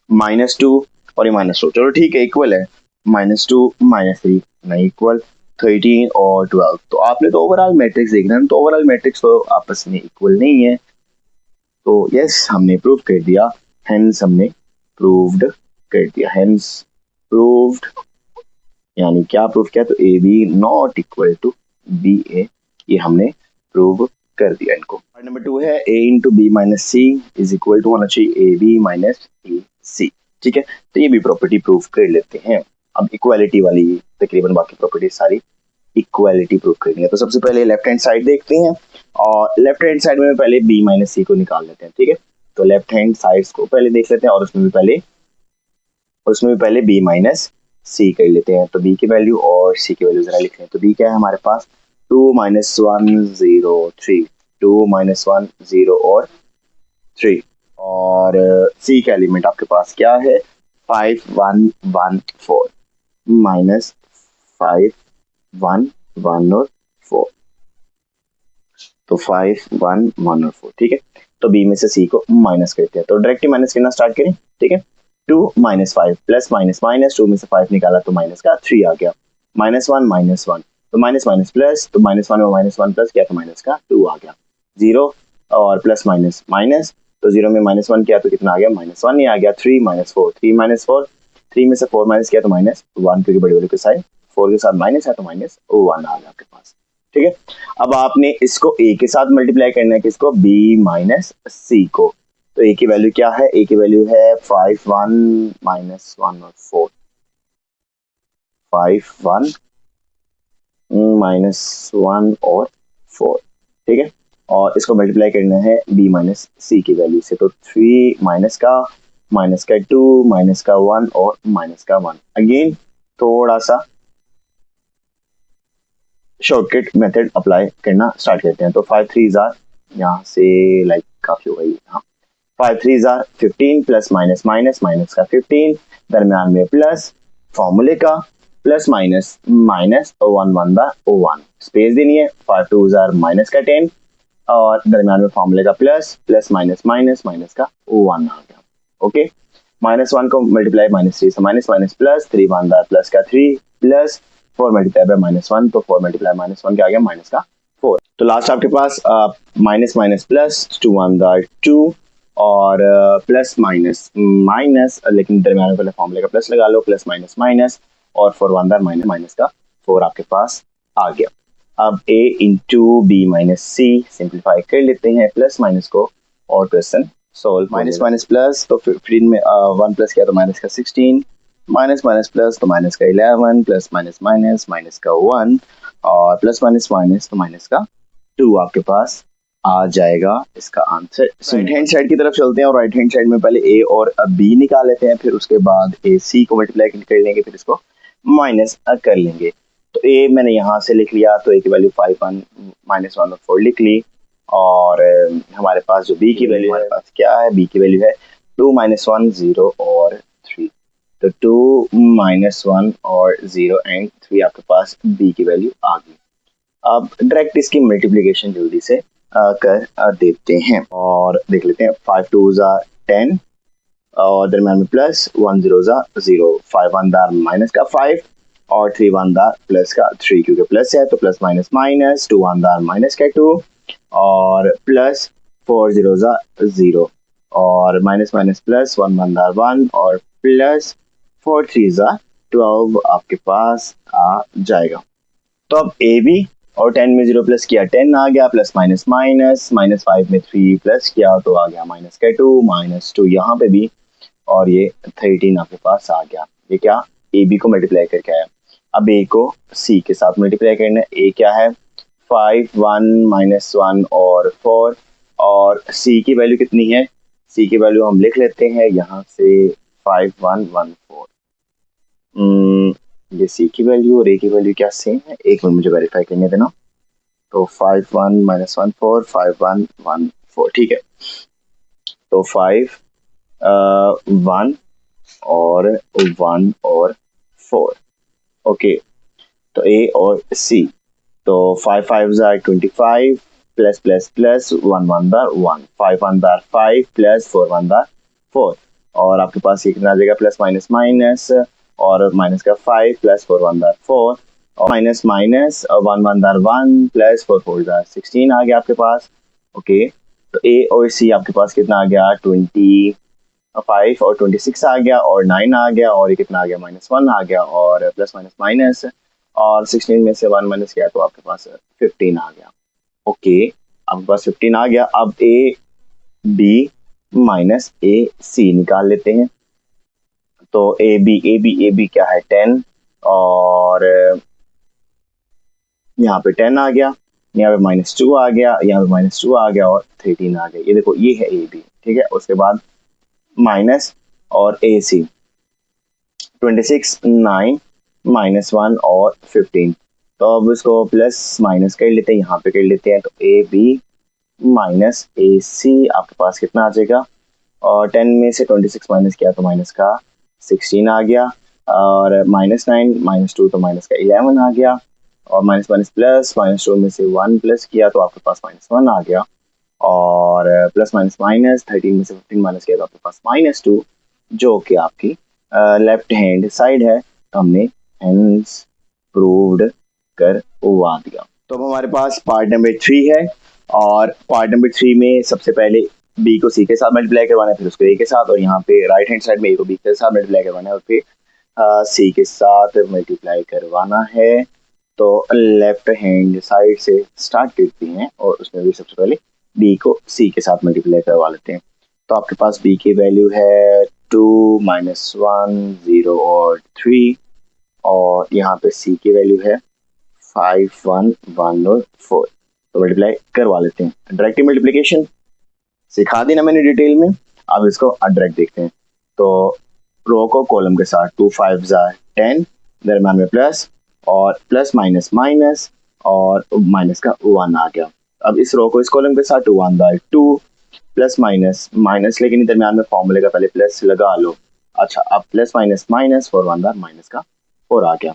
-2 और ये -2 चलो ठीक है इक्वल है, -2 -3 नहीं इक्वल, 13 और 12। तो आपने तो ओवरऑल मैट्रिक्स देखना है, तो ओवरऑल मैट्रिक्स तो आपस में इक्वल नहीं है। तो यस हमने प्रूव कर दिया, हेंस हमने प्रूव्ड कर दिया, हेंस प्रूव्ड, यानी क्या प्रूव किया तो A B not equal to B A, ये हमने प्रूव कर दिया इनको। पार्ट नंबर 2 है a into B minus C is equal to होना चाहिए ए बी माइनस ए सी। ठीक है, तो ये भी प्रॉपर्टी प्रूव कर लेते हैं। अब इक्वालिटी वाली तकरीबन बाकी प्रॉपर्टी सारी इक्वालिटी प्रूव करनी है। तो सबसे पहले लेफ्ट हैंड साइड देखते हैं, और लेफ्ट हैंड साइड में पहले बी माइनस सी को निकाल लेते हैं। ठीक है, तो लेफ्ट हैंड साइड को पहले देख लेते हैं, और उसमें भी पहले बी माइनस सी कर लेते हैं। तो बी की वैल्यू और सी की वैल्यू जरा लिखते हैं। तो बी क्या है हमारे पास 2 -1 0 3, 2 -1 0 और 3। और सी का एलिमेंट आपके पास क्या है 5 1 1 4 माइनस 5 1 1 और 4, तो 5 1 1 और 4, ठीक है। तो बी में से सी को माइनस करते हैं, तो डायरेक्ट ही माइनस करना स्टार्ट करें, ठीक है। 2 माइनस 5 प्लस माइनस माइनस 2 में से 5 निकाला तो माइनस का 3 आ गया, -1 तो माइनस माइनस प्लस, तो -1 में -1 प्लस किया तो माइनस का 2 आ गया, 0 और प्लस माइनस माइनस, तो 0 में -1 किया तो कितना आ गया -1 ही आ गया, 3 -4 3 में से 4 माइनस किया तो -1, क्योंकि बड़ी वाली के साइड 4 के साथ माइनस है तो -1 आ गया आपके पास, ठीक है। अब आपने इसको a के साथ मल्टीप्लाई करना है, किसको b माइनस सी को, तो a की वैल्यू क्या है, a की वैल्यू है 5 1 -1 और 4, 5 1 -1 और 4, ठीक है। और इसको मल्टीप्लाई करना है b माइनस सी की वैल्यू से, तो 3 माइनस का 2 माइनस का 1 और माइनस का 1, अगेन थोड़ा सा शॉर्टकट मेथड अप्लाई करना स्टार्ट करते हैं, तो 5 3 यहाँ से लाइक काफी हो गई, हाँ 5 3 15 प्लस माइनस माइनस माइनस का 15, दरमियान में प्लस फॉर्मूले का प्लस माइनस माइनस 1 1 1 स्पेस देनी है, 5 2 माइनस का 10 और दरमियान में फॉर्मूले का plus plus minus minus minus का 1 आ गया, ओके। -1 को मल्टीप्लाई -3 से माइनस माइनस प्लस 3 1 प्लस का 3 प्लस 4 मल्टीप्लाई बाय -1, तो 4 मल्टीप्लाई -1 क्या आ गया माइनस का 4, तो लास्ट आपके पास माइनस माइनस प्लस 2 1 2 और प्लस माइनस माइनस, लेकिन दरमियान में पहले फॉर्मूले का प्लस लगा लो, प्लस माइनस माइनस और 4 1 माइनस माइनस का 4 आपके पास आ गया। अब a into B minus C simplify कर लेते हैं प्लस माइनस को और question solve, minus minus plus, तो 15 में 1 प्लस किया तो माइनस का 16, माइनस माइनस प्लस तो माइनस का 11 प्लस माइनस माइनस माइनस का 1 और प्लस माइनस माइनस तो माइनस का 2 आपके पास आ जाएगा इसका आंसर। राइट हैंड साइड की तरफ चलते हैं और राइट हैंड साइड में पहले a और b निकाल लेते हैं, फिर उसके बाद a c को मल्टीप्लाई कर लेंगे, फिर इसको माइनस कर लेंगे। तो a मैंने यहाँ से लिख लिया, तो a की वैल्यू 5 1 -1 और 4 लिख ली, और हमारे पास जो b की वैल्यू हमारे पास क्या है, b की वैल्यू है 2 -1 0 और 3, तो 2 -1 और 0 एंड 3 आपके पास b की वैल्यू आ गई। अब डायरेक्ट इसकी मल्टीप्लिकेशन जल्दी से कर देते हैं और देख लेते हैं, 5 2 10 और दरम्यान में प्लस 1 0 0, 5 1 माइनस का 5 और 3 1 प्लस का 3, क्योंकि प्लस है तो प्लस माइनस माइनस, 2 1 माइनस का 2 और प्लस 4 0 0 और माइनस माइनस प्लस 1 1 1 और प्लस 4 3 12 आपके पास आ जाएगा। तो अब ए बी और 10 में 0 प्लस किया 10 आ गया, प्लस माइनस माइनस -5 में 3 प्लस किया तो आ गया माइनस का 2 -2 यहाँ पे भी, और ये 13 आपके पास आ गया। ये क्या ए बी को मल्टीप्लाई करके आया। अब ए को सी के साथ मल्टीप्लाई करना है, ए क्या है 5 1 -1 और 4 और सी की वैल्यू कितनी है, सी की वैल्यू हम लिख लेते हैं यहाँ से 5 1 1 4। ये सी की वैल्यू और ए की वैल्यू क्या सेम है, एक मिनट मुझे वेरीफाई करने देना। तो 5 1 -1 4 5 1 1 4, ठीक है। तो 5 1 और 1 और 4, ओके। तो ए और सी, तो 5 5 25 प्लस प्लस प्लस 1 1 1 5 1 5 प्लस 4 1 4 और आपके पास ये कितना आ जाएगा प्लस माइनस माइनस और माइनस का 5 प्लस 4 1 4 और माइनस माइनस 1 1 1 प्लस 4 4 16 आ गया आपके पास, ओके। तो ए और सी आपके पास कितना आ गया 25 और 26 आ गया और 9 आ गया और ये कितना आ गया -1 आ गया और प्लस माइनस माइनस और 16 में से 1 माइनस किया तो आपके पास 15 आ गया, ओके। आपके पास 15 आ गया। अब ए बी माइनस ए सी निकाल लेते हैं, तो ए बी क्या है 10 और यहाँ पे 10 आ गया, यहाँ पे -2 आ गया, यहाँ पे -2 आ गया और 13 आ गया। ये देखो ये है ए बी, ठीक है। उसके बाद माइनस और ए सी 26 9 -1 और 15, तो अब इसको प्लस माइनस कर लेते हैं, यहाँ पे कर लेते हैं, तो ए बी माइनस ए सी आपके पास कितना आ जाएगा और 10 में से 26 माइनस किया तो माइनस का 16 आ गया, और -9 -2 तो माइनस का 11 आ गया, और माइनस माइनस प्लस, -2 में से 1 प्लस किया तो आपके पास -1 आ गया, और प्लस माइनस माइनस 13 में से 15 माइनस किया तो आपके पास -2, जो कि आपकी लेफ्ट हैंड साइड है। तो हमने हेंस प्रूव्ड करवा दिया। तो अब हमारे पास पार्ट नंबर 3 है, और पार्ट नंबर 3 में सबसे पहले बी को सी के साथ मल्टीप्लाई करवाना है, फिर उसको ए के साथ, और यहाँ पे राइट हैंड साइड में ए को बी के साथ मल्टीप्लाई करवाना है, और फिर सी के साथ मल्टीप्लाई करवाना है। तो लेफ्ट हैंड साइड से स्टार्ट करते हैं, और उसमें भी सबसे पहले बी को सी के साथ मल्टीप्लाई करवा लेते हैं। तो आपके पास बी की वैल्यू है 2 -1 0 और 3, और यहाँ पे सी की वैल्यू है 5 1 1 और 4। तो मल्टीप्लाई करवा लेते हैं। डायरेक्ट मल्टीप्लिकेशन सिखा दी ना मैंने डिटेल में, अब इसको डायरेक्ट देखते हैं। तो रो को कॉलम के साथ 2 5 10, दरम्यान में प्लस, और प्लस माइनस माइनस, और माइनस का 1 आ गया। अब इस रो को इस कॉलम के साथ 2 1 2, प्लस माइनस माइनस, लेकिन दरम्यान में फॉर्मूले का पहले प्लस लगा लो। अच्छा, अब प्लस माइनस माइनस 4 1 माइनस का 4 आ गया।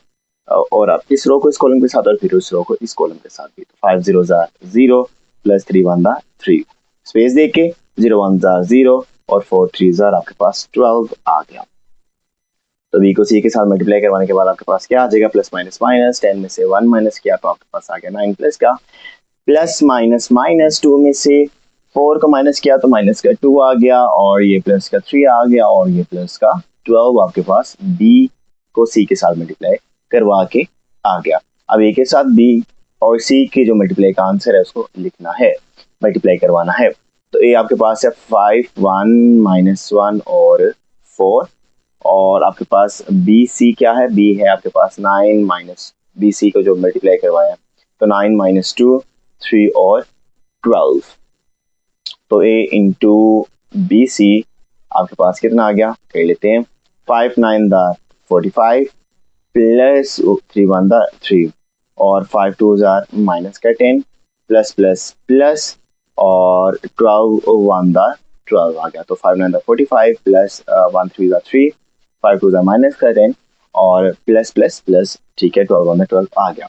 और अब इस रो को इस कॉलम के साथ, और फिर उस रो को इस कॉलम के साथ भी। तो 5 0 0, प्लस 3 1 3, स्पेस दे के 0 1 0, और 4 3 आपके पास 12 आ गया। तो बी को सी के साथ मल्टीप्लाई करवाने के बाद आपके पास क्या आ जाएगा, प्लस माइनस माइनस, 10 में से 1 माइनस किया तो आपके पास आ गया 9 प्लस का, प्लस माइनस माइनस, 2 में से 4 को माइनस किया तो माइनस का 2 आ गया, और ये प्लस का 3 आ गया, और ये प्लस का 12 आपके पास बी को सी के साथ मल्टीप्लाई करवा के आ गया। अब ए के साथ बी और सी के जो मल्टीप्लाई का आंसर है उसको लिखना है, मल्टीप्लाई करवाना है। तो ए आपके पास है 5 1 -1 और 4, और आपके पास बी सी क्या है, बी है आपके पास 9 माइनस, बी सी को जो मल्टीप्लाई करवाया तो 9 -2 3 और 12। तो ए इंटू बी सी आपके पास कितना आ गया, कह लेते हैं 5 9 45, प्लस 3 1 3, और 5 2 माइनस का 10, प्लस प्लस प्लस, और 12 1 12 आ गया। तो 5 9 45, प्लस 1 3 3, 5 2 माइनस का 10, और प्लस प्लस प्लस, ठीक है, 12 1 12 आ गया।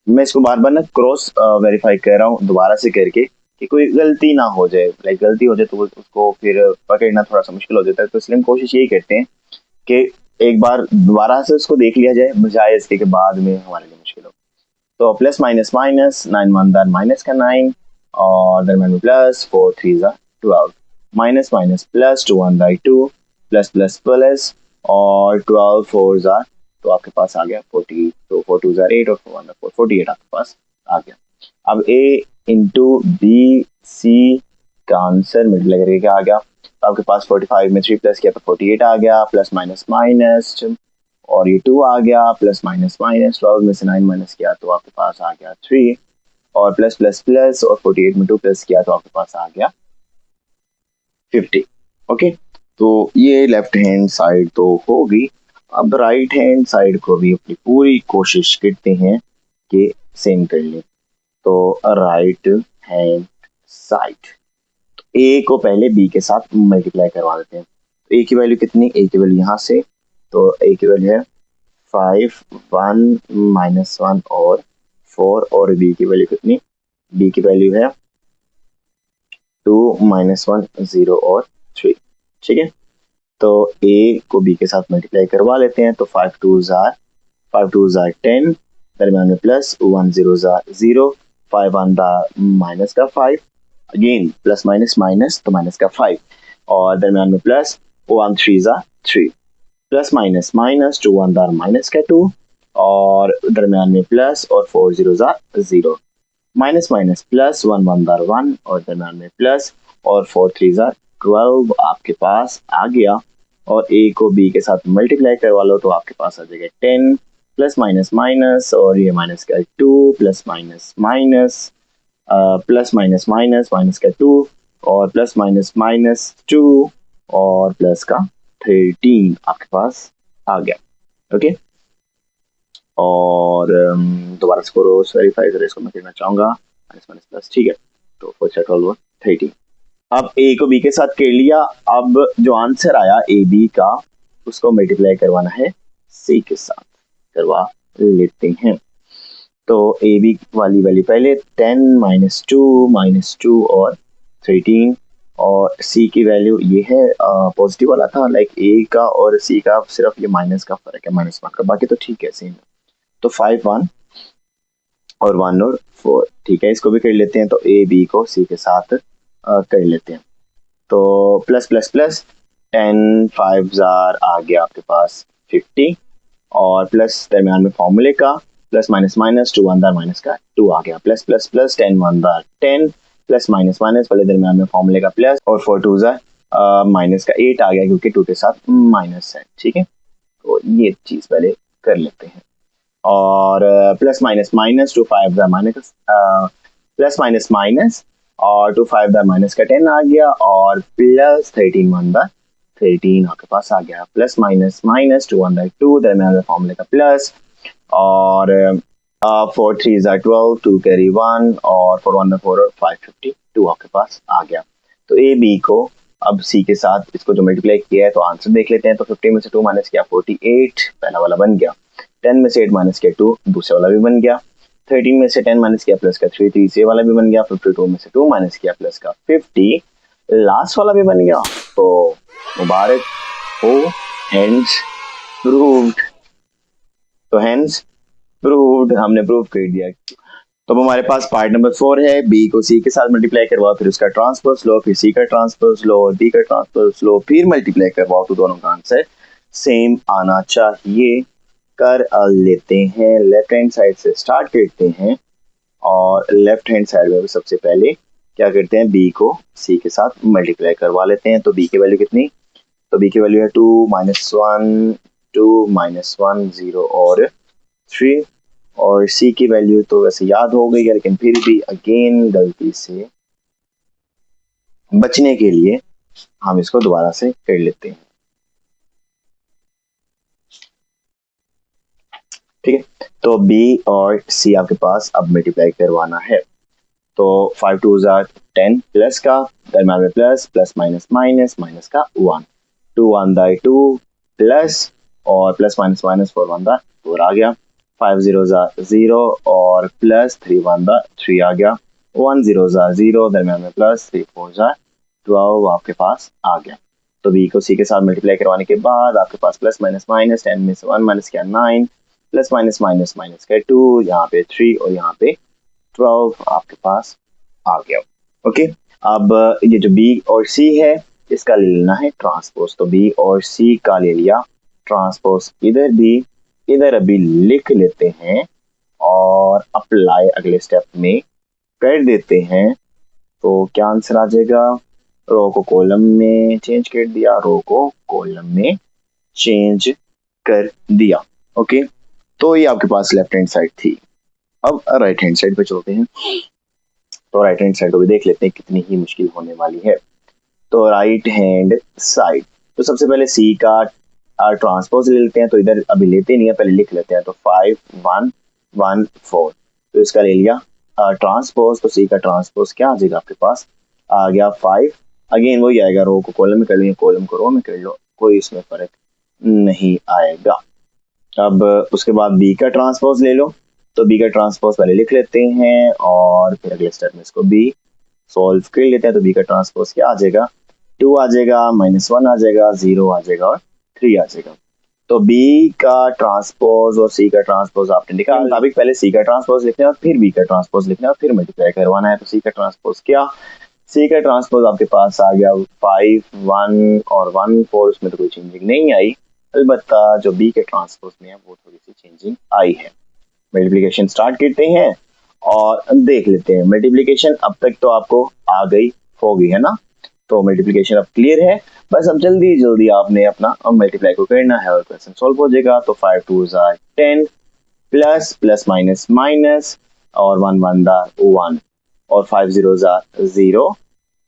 मैं इसको बार बार ना क्रॉस वेरीफाई कर रहा हूँ दोबारा से करके, कि कोई गलती ना हो जाए। लाइक गलती हो जाए तो उसको फिर पकड़ना थोड़ा सा मुश्किल हो जाता है, तो इसलिए हम कोशिश यही करते हैं कि एक बार दोबारा से उसको देख लिया जाए, बजाय इसके के बाद में हमारे लिए मुश्किल हो। तो प्लस माइनस माइनस, 9 1 माइनस का 9, और दरम्यान में plus 4 3 12, minus minus plus 2 1 2, plus plus plus, और 12 4 तो आपके पास आ गया 40। तो 4 2 8, और 4 1 4 48 आपके पास आ गया। अब ए इंटू बी सी का आंसर मल्टीप्लाई करके क्या आ गया, आपके पास 45 में 3 प्लस किया तो 48 आ गया, प्लस माइनस माइनस, और ये 2 आ गया, प्लस माइनस माइनस, 12 में से 9 माइनस किया तो आपके पास आ गया 3, और प्लस प्लस प्लस, और 48 में 2 प्लस किया तो आपके पास आ गया 50। ओके, तो ये लेफ्ट हैंड साइड तो होगी। अब राइट हैंड साइड को भी अपनी पूरी कोशिश करते हैं कि सेम कर लें। तो राइट हैंड साइड, ए को पहले बी के साथ मल्टीप्लाई करवा देते हैं। ए की वैल्यू कितनी, ए की वैल्यू यहाँ से, तो ए की वैल्यू है 5 1 -1 और 4, और बी की वैल्यू कितनी, बी की वैल्यू है 2 -1 0 और 3। ठीक है, तो ए को बी के साथ मल्टीप्लाई करवा लेते हैं। तो 5 2 10, दरम्यान में प्लस 1 0 0, 5 1 माइनस का 5, अगेन प्लस माइनस माइनस तो माइनस का 5, और दरम्यान में plus 1 3 3, plus minus minus 2 1 minus का 2, और दरम्यान में प्लस, और 4 0 0, माइनस माइनस प्लस 1 1 1, और दरम्यान में प्लस, और 4 3 12 आपके पास आ गया। और ए को बी के साथ मल्टीप्लाई करवा लो तो आपके पास आ जाएगा 10, प्लस माइनस माइनस, और ये माइनस का 2, plus minus minus, plus minus minus, minus का 2, और प्लस माइनस माइनस 2, और प्लस का 13 आपके पास आ गया। ओके, और दोबारा इसको रोज वेरीफाई करें, इसको मैं कहना चाहूंगा माइनस माइनस प्लस, ठीक है। तो 4 12 13, अब ए को बी के साथ कर लिया, अब जो आंसर आया ए बी का उसको मल्टीप्लाई करवाना है सी के साथ, करवा लेते हैं। तो ए बी वाली वैल्यू पहले 10 - 2 और 13, और सी की वैल्यू ये है पॉजिटिव वाला था, लाइक ए का और सी का सिर्फ ये माइनस का फर्क है, -1 का, बाकी तो ठीक है सेम। तो 5 1 और 1 और 4, ठीक है, इसको भी कर लेते हैं। तो ए बी को सी के साथ कर लेते हैं। तो प्लस प्लस प्लस 10 5 जार आ गया आपके पास 50, और प्लस दरमियान में फॉर्मूले का प्लस माइनस माइनस 2 1 दार माइनस का 2 आ गया, प्लस प्लस प्लस 10 1 दार 10, प्लस माइनस माइनस वाले दरमियान में फॉर्मूले का प्लस, और 4 2 जार माइनस का 8 आ गया क्योंकि 2 के साथ माइनस है, ठीक है। तो ये चीज पहले कर लेते हैं। और plus minus minus 2 5 jar minus, plus minus minus और 2 5 दा माइनस का 10 आ गया, और प्लस 13 1 दा 13 आपके पास आ गया, प्लस माइनस माइनस 2 1 दा 2 दरमियान फॉर्मूले का प्लस, और 4 3 ज़ा 12 2 कैरी 1 और 4 1 दा 4 और 552 आपके पास आ गया। तो ए बी को अब सी के साथ इसको जो मल्टीप्लाई किया है तो आंसर देख लेते हैं। तो 50 में से 2 माइनस किया 48, पहला वाला बन गया। 10 में से 8 माइनस किया 2, दूसरा वाला भी बन गया। 13 में से 10 माइनस किया प्लस का 3, तीसरे वाला भी बन गया। 52 में से 2 माइनस किया प्लस का 50, लास्ट वाला भी बन गया। तो मुबारक हो, हेंस प्रूव्ड। तो हेंस प्रूव्ड, हमने प्रूव कर दिया। तो अब हमारे पास पार्ट नंबर 4 है, बी को सी के साथ मल्टीप्लाई करवाओ, फिर उसका ट्रांसपोज लो, फिर सी का ट्रांसपोज लो और बी का ट्रांसपोज लो, फिर मल्टीप्लाई करवाओ, तो दोनों का आंसर सेम आना चाहिए। कर लेते हैं, लेफ्ट हैंड साइड से स्टार्ट करते हैं, और लेफ्ट हैंड साइड में भी सबसे पहले क्या करते हैं, बी को सी के साथ मल्टीप्लाई करवा लेते हैं। तो बी की वैल्यू कितनी, तो बी की वैल्यू है 2 -1 2 -1 0 और 3, और सी की वैल्यू तो वैसे याद हो गई है, लेकिन फिर भी अगेन गलती से बचने के लिए हम इसको दोबारा से कर लेते हैं, ठीक है। तो बी और सी आपके पास अब मल्टीप्लाई करवाना है। तो 5 2 10 प्लस का दरम्यान में plus, plus minus minus minus का 1, 2 1 दा 2 प्लस, और प्लस माइनस माइनस 4 1 दा 4 आ गया। 5 0 0 और प्लस 3 1 दा 3 आ गया। 1 0 0 दरम्यान में प्लस, 3 4 12 आपके पास आ गया। तो बी को सी के साथ मल्टीप्लाई करवाने के बाद आपके पास प्लस माइनस माइनस 10 में से 1 माइनस किया 9, प्लस माइनस माइनस माइनस का 2, यहाँ पे 3 और यहाँ पे 12 आपके पास आ गया। ओके, अब ये जो बी और सी है इसका ले लेना है ट्रांसपोज। तो बी और सी का ले लिया ट्रांसपोज, इधर भी इधर अभी लिख लेते हैं और अप्लाई अगले स्टेप में कर देते हैं। तो क्या आंसर आ जाएगा, रो को कॉलम में चेंज कर दिया, रो को कॉलम में चेंज कर दिया। ओके, तो ये आपके पास लेफ्ट हैंड साइड थी। अब राइट हैंड साइड पे चलते हैं। तो राइट हैंड साइड को भी देख लेते हैं कितनी ही मुश्किल होने वाली है। तो राइट हैंड साइड, तो सबसे पहले सी का ट्रांसपोज ले लेते हैं। तो इधर अभी लेते नहीं है, पहले लिख लेते हैं। तो 5 1 1 4, तो इसका ले लिया ट्रांसपोज। तो सी का ट्रांसपोज क्या आ जाएगा आपके पास, आ गया 5, अगेन वही आएगा, रो को कॉलम में कर लो, कॉलम को रो में कर लो, कोई इसमें फर्क नहीं आएगा। अब उसके बाद बी का ट्रांसपोज ले लो। तो बी का ट्रांसपोज पहले लिख लेते हैं और फिर अगले स्टेप में इसको बी सॉल्व कर लेते हैं। तो बी का ट्रांसपोज क्या आ जाएगा, 2 आ जाएगा, -1 आ जाएगा, 0 आ जाएगा और 3 आ जाएगा। तो बी का ट्रांसपोज और सी का ट्रांसपोज आपने लिखा, मुताबिक पहले सी का ट्रांसपोज लिखना है और फिर बी का ट्रांसपोज लिखना है और फिर मल्टीप्लाई करवाना है। तो सी का ट्रांसपोज क्या, सी का ट्रांसपोज आपके पास आ गया 5 1 और 1 4, उसमें तो कोई चेंजिंग नहीं आई, अलबत्ता जो बी के ट्रांसपोज में है वो थोड़ी सी चेंजिंग आई है। मल्टीप्लिकेशन स्टार्ट करते हैं और देख लेते हैं। मल्टीप्लिकेशन अब तक तो आपको आ गई होगी, है ना। तो मल्टीप्लिकेशन अब क्लियर है, बस अब जल्दी जल्दी आपने अपना मल्टीप्लाई को करना है और क्वेश्चन सॉल्व हो जाएगा। तो 5 2 10 प्लस प्लस माइनस माइनस और 1 1 1 और 5 0 0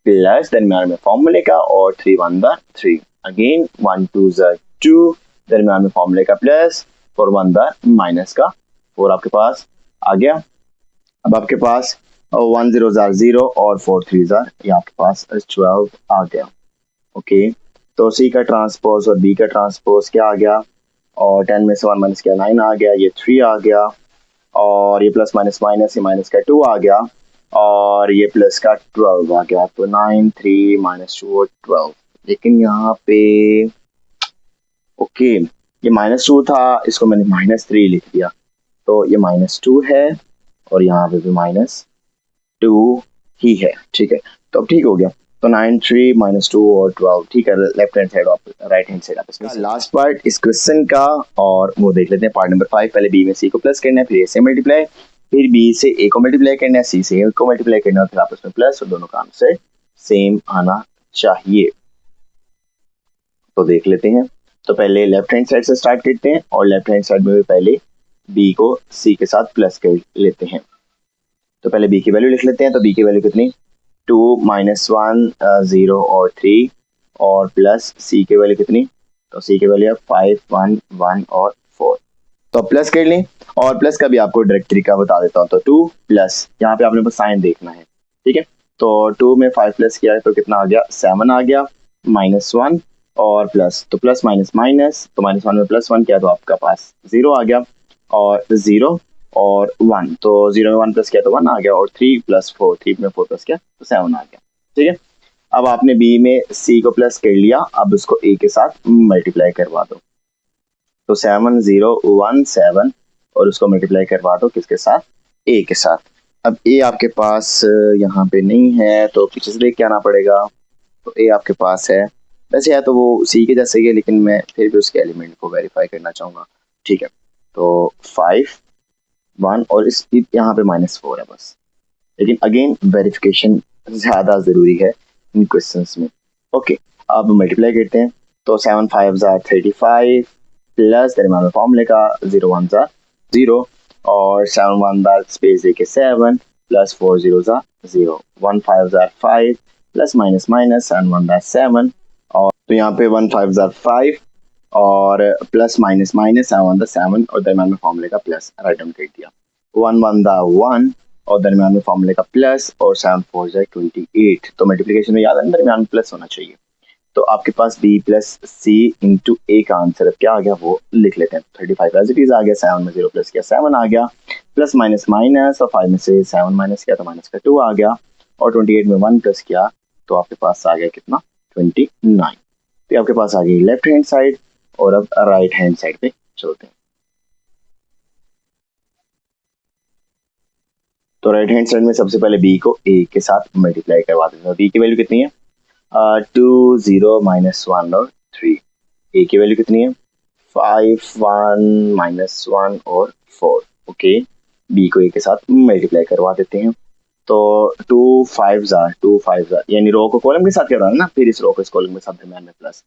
प्लस दरमियान में फॉर्मूले का और 3 1 3, अगेन 1 2 2 दरमियान में फॉर्मूले का प्लस, 4 1 माइनस का 4 आपके पास आ गया। अब आपके पास 1 0 जार 0 और 4 3 जार, ये आपके पास 12 आ गया। ओके, तो सी का ट्रांसपोज और बी का ट्रांसपोज क्या आ गया, और 10 में से 1 माइनस किया 9 आ गया, ये 3 आ गया, और ये प्लस माइनस माइनस, ये माइनस का 2 आ गया, और ये प्लस का 12 आ गया। तो 9 3 माइनस 2 और 12। लेकिन यहाँ पे ओके, ये -2 था, इसको मैंने -3 लिख दिया, तो ये -2 है और यहाँ पे भी -2 ही है। ठीक है, तो अब ठीक हो गया। तो 9 3 -2 और 12, ठीक है, लेफ्ट हैंड साइड और राइट हैंड साइड आप लास्ट पार्ट इस क्वेश्चन का, और वो देख लेते हैं पार्ट नंबर 5। पहले बी में सी को प्लस करना है, फिर ए से मल्टीप्लाई, फिर बी से ए को मल्टीप्लाई करना है, सी से ए को मल्टीप्लाई करना है, फिर आपस में प्लस, और दोनों का आंसर सेम आना चाहिए। तो देख लेते हैं। तो पहले लेफ्ट हैंड साइड से स्टार्ट करते हैं, और लेफ्ट हैंड साइड में भी पहले बी को सी के साथ प्लस कर लेते हैं। तो पहले बी की वैल्यू लिख लेते हैं। तो बी की वैल्यू कितनी, 2 -1 0 और 3, और प्लस सी की वैल्यू कितनी, तो सी की वैल्यू है 5 1 1 और 4। तो प्लस कर लें, और प्लस का भी आपको डायरेक्ट तरीका बता देता हूँ। तो 2 प्लस, यहाँ पे आपने बस साइन देखना है, ठीक है। तो 2 में 5 प्लस किया है तो कितना आ गया, 7 आ गया, -1 और प्लस, तो प्लस माइनस माइनस, तो -1 में +1 किया तो आपका पास 0 आ गया, और 0 और 1, तो 0 में 1 प्लस किया तो 1 आ गया, और 3 + 4, 3 में 4 प्लस किया तो 7 आ गया। ठीक है, अब आपने बी में सी को प्लस कर लिया, अब उसको ए के साथ मल्टीप्लाई करवा दो। तो 7 0 1 7, और उसको मल्टीप्लाई करवा दो किसके साथ, ए के साथ। अब ए आपके पास यहाँ पे नहीं है, तो पीछे से लेके आना पड़ेगा। तो ए आपके पास है, वैसे है तो वो सी के जैसे ही है, लेकिन मैं फिर भी उसके एलिमेंट को वेरीफाई करना चाहूँगा। ठीक है, तो 5 1 और इस यहाँ पे -4 है बस, लेकिन अगेन वेरिफिकेशन ज़्यादा ज़रूरी है इन क्वेश्चंस में। ओके, अब मल्टीप्लाई करते हैं। तो 7 5 35 प्लस दरमियान फॉर्मूले का 0 1 0, और 7 1 स्पेस दे के 7 प्लस 4 0 0, 1 5 5 प्लस माइनस माइनस 7 1 7, और तो यहाँ पे 1 5 5 और प्लस माइनस माइनस 7 7, और दरमियान में फॉर्मूले का प्लस राइट डाउन कर दिया। 1 1 1 और दरमियान में फॉर्मूले का प्लस, और 7 4 28। तो मल्टीप्लिकेशन में याद है दरमियान में प्लस होना चाहिए। तो आपके पास बी प्लस सी इंटू ए का आंसर क्या आ गया वो लिख लेते हैं। 35 एज इट इज आ गया, 7 में 0 प्लस किया 7 आ गया, प्लस माइनस माइनस, और 5 में से 7 माइनस किया तो माइनस का 2 आ गया, और 28 में 1 प्लस किया तो आपके पास आ गया कितना, 29। तो आपके पास आ गई लेफ्ट हैंड साइड, और अब राइट हैंड साइड पे चलते हैं। तो राइट हैंड साइड में सबसे पहले बी को ए के साथ मल्टीप्लाई करवा देते हैं। बी की वैल्यू कितनी है, 2 0 -1 और 3। ए की वैल्यू कितनी है, 5 1 -1 और 4। ओके, बी को ए के साथ मल्टीप्लाई करवा देते हैं। तो 2 5 यानी रो को कॉलम के साथ करवाना ना, फिर इस रो को इस कॉलम के साथ दरमियान में प्लस।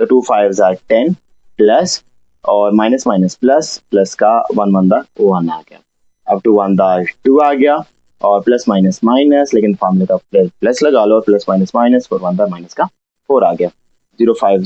तो 2 5 10 प्लस, और माइनस माइनस प्लस, प्लस का 1 1 1 आ गया। अब 2 1 2 आ गया, और प्लस माइनस माइनस, लेकिन फॉर्मूले का प्लस लगा लो, और प्लस माइनस माइनस 4 1 माइनस का 4 आ गया। 0 5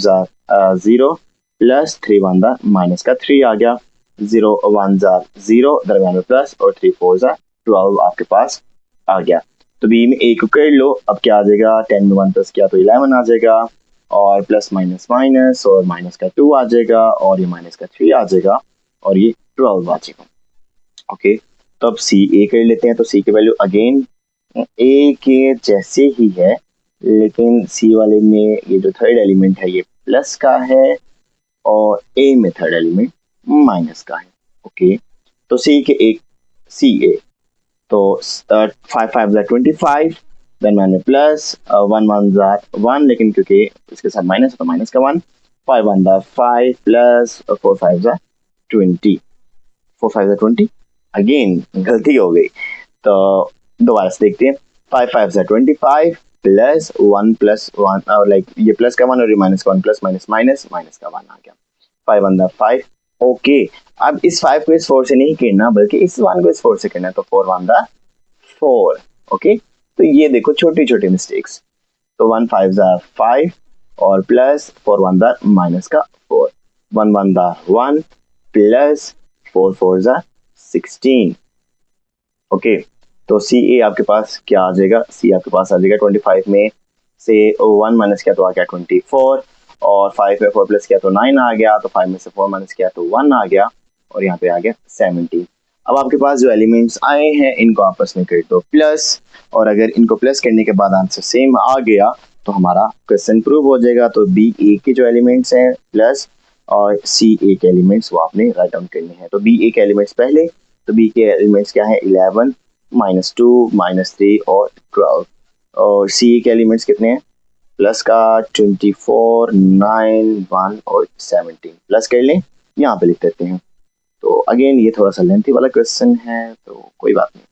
0 प्लस 3 1 माइनस का 3 आ गया। 0 1 0 दरमियान में प्लस, और 3 4 12 आपके पास आ गया। तो बी में ए को कर लो, अब क्या आ जाएगा, 10 में 1 प्लस किया तो 11 आ जाएगा, और प्लस माइनस माइनस, और माइनस का 2 आ जाएगा, और ये माइनस का 3 आ जाएगा, और ये 12 आ जाएगा। ओके, तो अब सी ए कर लेते हैं। तो सी की वैल्यू अगेन ए के जैसे ही है, लेकिन सी वाले में ये जो थर्ड एलिमेंट है ये प्लस का है, और ए में थर्ड एलिमेंट माइनस का है। ओके, तो सी के एक सी ए, तो 5 5 25, देन मैंने प्लस 1 1 1, लेकिन क्योंकि इसके साथ माइनस है तो माइनस का 1, 5 1 5 प्लस 4 5 20, 4 5 20, अगेन गलती हो गई। तो दोबारा से देखते हैं। 5 5 25 प्लस 1 प्लस 1, और लाइक ये प्लस का 1 और ये माइनस का 1, प्लस माइनस माइनस माइनस का 1 आ गया। 5 1 5। ओके, अब इस 5 को इस 4 से नहीं करना, बल्कि इस 1 को इस 4 से करना है। तो 4 1 4। ओके, तो ये देखो छोटी छोटी मिस्टेक्स। तो 1 5 5, और प्लस 4 1 माइनस का 4, 1 1 1 प्लस 4 4 16। ओके, तो सी ए आपके पास क्या आ जाएगा, सी आपके पास आ जाएगा 25 में से 1 माइनस किया तो आ गया 24, और 5 में 4 प्लस किया तो 9 आ गया, तो 5 में से 4 माइनस किया तो 1 आ गया, और यहाँ पे आ गया 17। अब आपके पास जो एलिमेंट्स आए हैं इनको आपस में कर दो प्लस, और अगर इनको प्लस करने के बाद आंसर सेम आ गया तो हमारा क्वेश्चन प्रूव हो जाएगा। तो बी ए के जो एलिमेंट्स हैं प्लस और सी ए के एलिमेंट्स वो आपने राइट डाउन करने हैं। तो बी ए के एलिमेंट्स पहले, तो बी के एलिमेंट्स क्या है 11 -2 -3 और 12, और सी ए के एलिमेंट्स कितने हैं प्लस का 24 9 1 और 17, प्लस कर लें यहाँ पे लिख देते हैं। तो अगेन ये थोड़ा सा लेंथी वाला क्वेश्चन है तो कोई बात नहीं।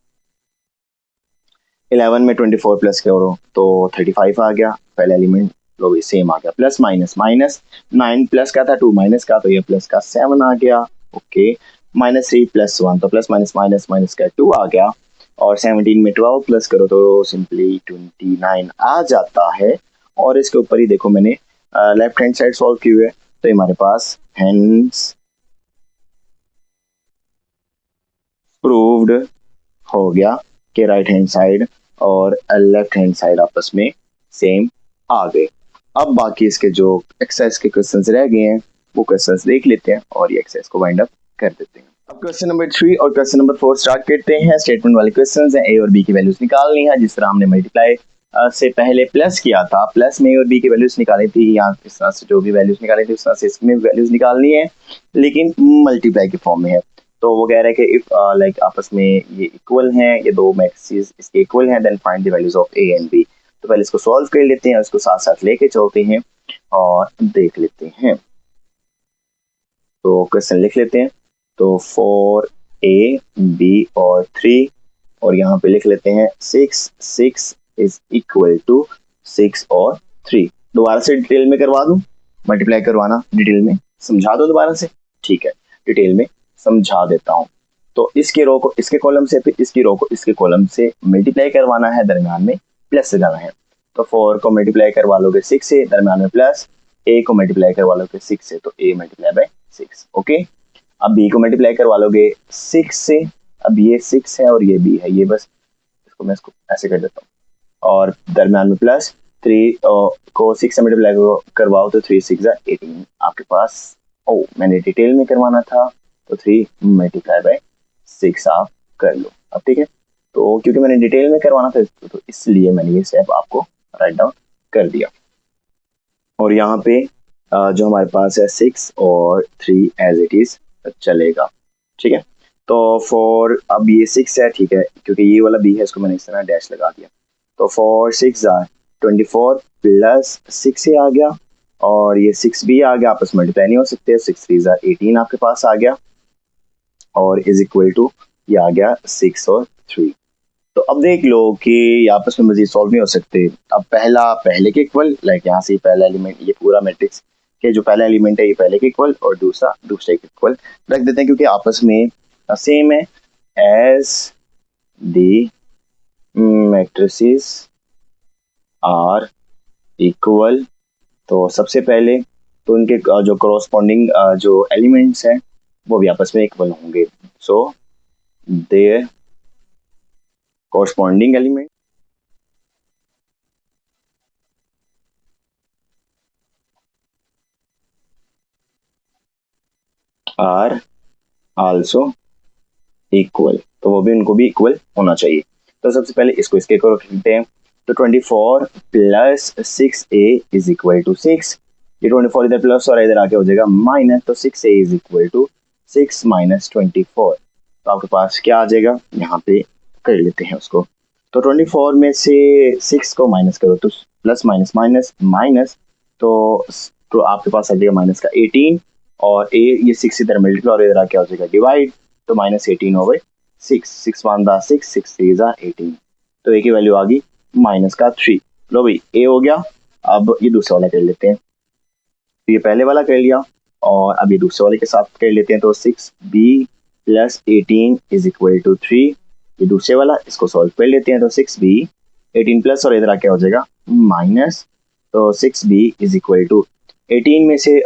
11 में 24 प्लस करो तो 35 आ गया, पहला एलिमेंट तो भी सेम आ गया, प्लस माइनस माइनस 9 प्लस का था 2 माइनस का, तो ये प्लस का 7 आ गया। ओके, -3 + 1 तो प्लस माइनस माइनस माइनस का 2 आ गया, और 17 में 12 प्लस करो तो सिंपली 29 आ जाता है। और इसके ऊपर ही देखो मैंने लेफ्ट हैंड साइड सॉल्व की हुई है, तो हमारे पास हेंस प्रूव्ड हो गया कि राइट हैंड साइड और लेफ्ट हैंड साइड आपस में सेम आ गए। अब बाकी इसके जो एक्सरसाइज के क्वेश्चंस रह गए हैं वो क्वेश्चंस देख लेते हैं और ये एक्सरसाइज को वाइंड अप कर देते हैं। अब क्वेश्चन नंबर 3 और क्वेश्चन नंबर 4 स्टार्ट करते हैं। स्टेटमेंट वाले क्वेश्चंस हैं, ए और बी की वैल्यूज निकालनी है। जिस तरह हमने मल्टीप्लाई से पहले प्लस किया था, प्लस में ए और बी की वैल्यूज निकाली थी, यहाँ इस तरह से जो भी वैल्यूज निकाली थी उस तरह से इसमें वैल्यूज निकालनी है, लेकिन मल्टीप्लाई के फॉर्म में है। तो वो कह रहा है कि इफ लाइक आपस में ये इक्वल हैं, ये दो मैट्रिसेस इसके इक्वल हैं, then find the values of A and B. तो पहले इसको सॉल्व कर लेते हैं, उसको साथ साथ लेके चलते हैं और देख लेते हैं। तो क्वेश्चन लिख लेते हैं। तो 4a b और 3, और यहाँ पे लिख लेते हैं 6 इज इक्वल टू 6 और 3। दोबारा से डिटेल में करवा दूं, मल्टीप्लाई करवाना डिटेल में समझा दो दोबारा से, ठीक है डिटेल में समझा देता हूँ। तो इसके रो को इसके कॉलम से, फिर इसकी रो को इसके कॉलम से मल्टीप्लाई करवाना है, दरम्यान में प्लस लगाना है। तो 4 को मल्टीप्लाई करवा लोगे 6 से, दरम्यान में प्लस, a को मल्टीप्लाई करवा लोगे 6 से तो a मल्टीप्लाई बाय 6। ओके, अब b को मल्टीप्लाई करवा लोगे 6 से, अब ये 6 है और ये b है, ये बस इसको मैं इसको ऐसे कर देता हूँ, और दरम्यान में प्लस 3 को 6 से मल्टीप्लाई करवाओ तो 3 6 18 आपके पास। ओ मैंने डिटेल में करवाना था तो 3 मल्टीप्लाई बाय 6 आप कर लो। अब ठीक है, तो क्योंकि मैंने डिटेल में करवाना था तो इसलिए मैंने ये स्टेप आपको राइट डाउन कर दिया। और यहाँ पे जो हमारे पास है 6 और 3 एज इट इज चलेगा, ठीक है। तो 4, अब ये 6 है, ठीक है, क्योंकि ये वाला b है इसको मैंने इस तरह डैश लगा दिया। तो 4 6 24 प्लस 6 आ गया, और ये 6 भी आ गया, आपस में मल्टीप्लाई नहीं हो सकते, 6 3 18 आपके पास आ गया, और इज इक्वल टू ये आ गया 6 और 3। तो अब देख लो कि आपस में मजीद सॉल्व नहीं हो सकते। अब पहला पहले के इक्वल, लाइक यहाँ से पहला एलिमेंट, ये पूरा मैट्रिक्स के जो पहला एलिमेंट है ये पहले के इक्वल, और दूसरा दूसरे के इक्वल रख देते हैं, क्योंकि आपस में सेम है। As the matrices are equal, तो सबसे पहले तो उनके जो कॉरस्पॉन्डिंग जो एलिमेंट्स हैं वो भी आपस में इक्वल होंगे। So there corresponding element are also equal, तो वो भी उनको भी इक्वल होना चाहिए। तो सबसे पहले इसको इसके को रख देते हैं। तो 24 plus 6a is equal to 6, ये 24 इधर प्लस और इधर आके हो जाएगा माइनस, तो 6a is equal to 6 minus 24। तो आपके पास क्या आ जाएगा, यहाँ पे कर लेते हैं उसको। तो 24 में से 6 को माइनस करो तो प्लस माइनस माइनस माइनस, तो आपके पास आ जाएगा माइनस का 18, और ये 6 इधर मल्टीप्लाई और इधर क्या हो जाएगा डिवाइड, तो माइनस 18 ओवर 6, 6 1 6, 6 3 18, तो ए की वैल्यू आ गई माइनस का 3। लो भाई ए हो गया। अब ये दूसरा वाला कर लेते हैं, तो ये पहले वाला कर लिया और अब ये दूसरे वाले के साथ कर लेते हैं। तो 6b plus 18 is equal to 3, ये दूसरे वाला, इसको सॉल्व कर लेते हैं। तो 6b 18 प्लस और इधर क्या हो जाएगा माइनस, तो 6b इज इक्वल टू 18 में से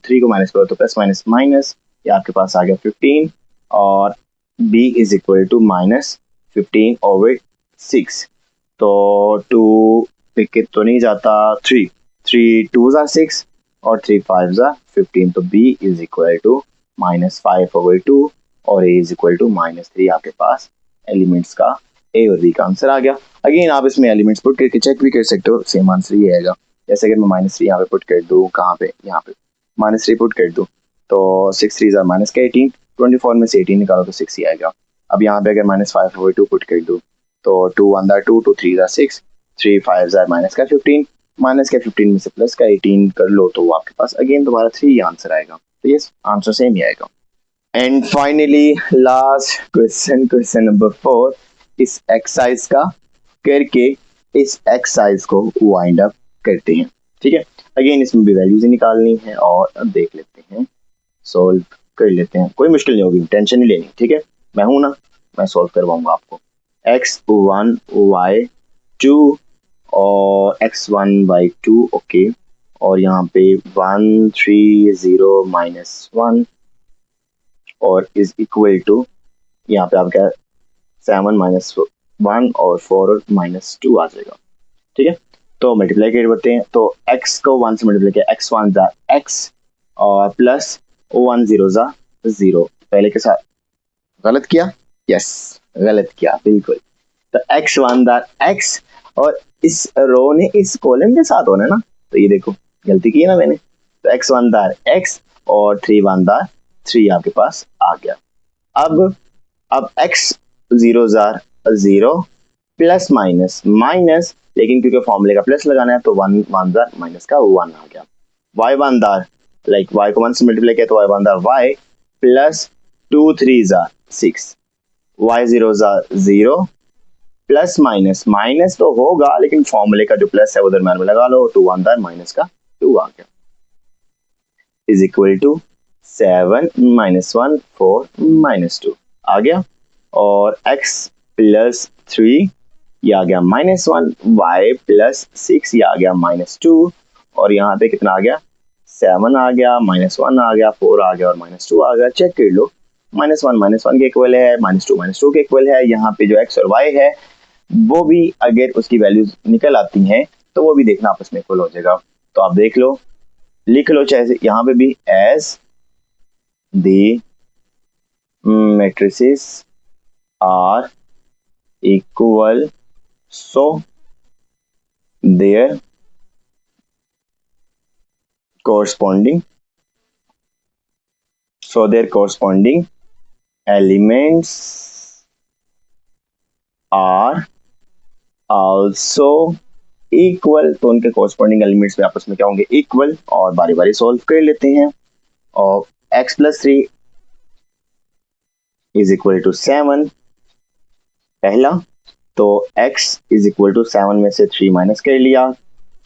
3 को माइनस करो तो प्लस माइनस माइनस, ये आपके पास आ गया 15, और b is equal to minus 15/6, तो 2 पिक तो नहीं जाता, 3 2s are 6 और 3 5s are 15, तो b इज इक्वल टू -5/2 और a इज इक्वल टू -3। आपके पास एलिमेंट्स का a और b का आंसर आ गया। अगेन आप इसमें एलिमेंट्स पुट करके चेक भी कर सकते हो, सेम आंसर ही आएगा। जैसे अगर मैं -3 यहाँ पे पुट कर दूँ, कहाँ पे, यहाँ पे -3 पुट कर दूँ, तो 6 3s are -18, 24 में से 18 निकालो तो 6 ही आएगा। अब यहाँ पे अगर -5/2 पुट कर दूँ, तो 2 1 are 2, 2 3s are 6, 3 5s are -15, -15 में से प्लस का 18 कर लो, तो वो आपके पास अगेन दोबारा 3 आंसर आएगा। तो ये आंसर सेम ही आएगा। And finally last question, question number 4, इस एक्सरसाइज का करके इस एक्सरसाइज को वाइंड अप करते हैं। ठीक है, अगेन इसमें भी वैल्यूज ही निकालनी है और अब देख लेते हैं, सोल्व कर लेते हैं। कोई मुश्किल नहीं होगी, टेंशन नहीं लेनी। ठीक है, मैं हूं ना, मैं सोल्व करवाऊंगा आपको। x1 y2 और x1 y2, ओके, और यहाँ पे 1 3 0 -1 और इज इक्वल टू, यहाँ पे आपका 7 -1 और 4 और -2 आ जाएगा। ठीक है, तो मल्टीप्लाई कर देते हैं, तो x को 1 से मल्टीप्लाई किया, x1 जा x और प्लस 1 0 जा 0, पहले के साथ गलत किया, यस गलत किया बिल्कुल। तो x1 दा x और इस रो ने इस कॉलम के साथ होना है ना, तो ये देखो गलती की है ना मैंने। तो x1 दार x और 3 1 दार 3 आपके पास आ गया। अब x 0 jar 0 plus minus minus, लेकिन क्योंकि फॉर्मूले का प्लस लगाना है तो 1 1 जार माइनस का 1 आ गया। y1 दार, लाइक y को 1 से मल्टीप्लाई किया तो y1 दार y plus 2 3 jar 6, y0 jar 0 plus minus minus तो होगा, लेकिन फॉर्मूले का जो प्लस है वो दरम्यान में लगा लो, 2 1 दार माइनस का 2 आ गया, इज इक्वल टू 7 -1 4 -2 आ गया। और x प्लस 3 ये आ गया -1, y प्लस 6 ये आ गया -2, और यहाँ पे कितना आ गया, 7 आ गया, -1 आ गया, 4 आ गया और -2 आ गया। चेक कर लो, -1 के इक्वल है, -2 के इक्वल है। यहाँ पे जो x और y है वो भी अगर उसकी वैल्यूज निकल आती हैं तो वो भी देखना आपस में इक्वल हो जाएगा। तो आप देख लो, लिख लो चाहे यहाँ पे भी, as the matrices are equal, so their corresponding elements are also equal। तो उनके corresponding elements में आपस में क्या होंगे, इक्वल। और बारी बारी सॉल्व कर लेते हैं। और x plus 3 is equal to 7 पहला, तो x इज इक्वल टू 7 में से 3 माइनस कर लिया,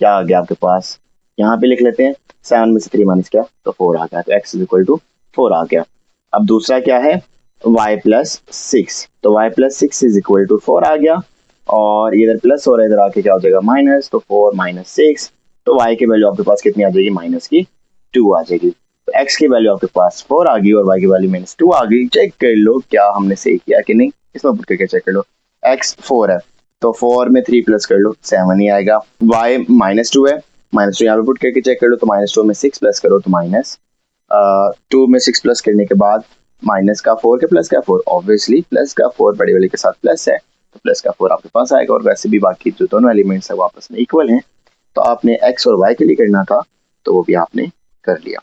क्या आ गया आपके पास, यहाँ पे लिख लेते हैं, 7 में से 3 माइनस किया तो 4 आ गया, तो x इज इक्वल टू 4 आ गया। अब दूसरा क्या है, y प्लस 6, तो y plus 6 is equal to 4 आ गया, और इधर प्लस हो रहा है, इधर आके क्या हो जाएगा माइनस, तो 4 - 6, तो y की वैल्यू आपके पास कितनी आ जाएगी, -2 आ जाएगी। तो x की वैल्यू आपके पास 4 आ गई और y की वैल्यू -2 आ गई। चेक कर लो क्या हमने सही किया कि नहीं, इसमें पुट करके चेक कर लो। x 4 है तो 4 में 3 प्लस कर लो 7 ही आएगा। y -2 है, -2 यहाँ पे पुट करके चेक कर लो, तो -2 में 6 प्लस करो तो -2 में 6 प्लस करने के बाद माइनस का 4 के प्लस का 4, ऑब्वियसली प्लस का 4 बड़े वाले के साथ प्लस है, तो प्लस का 4 आपके पास आएगा। और वैसे भी बाकी जो दोनों एलिमेंट्स है वो आपस में इक्वल हैं, तो आपने x और y के लिए करना था तो वो भी आपने कर लिया।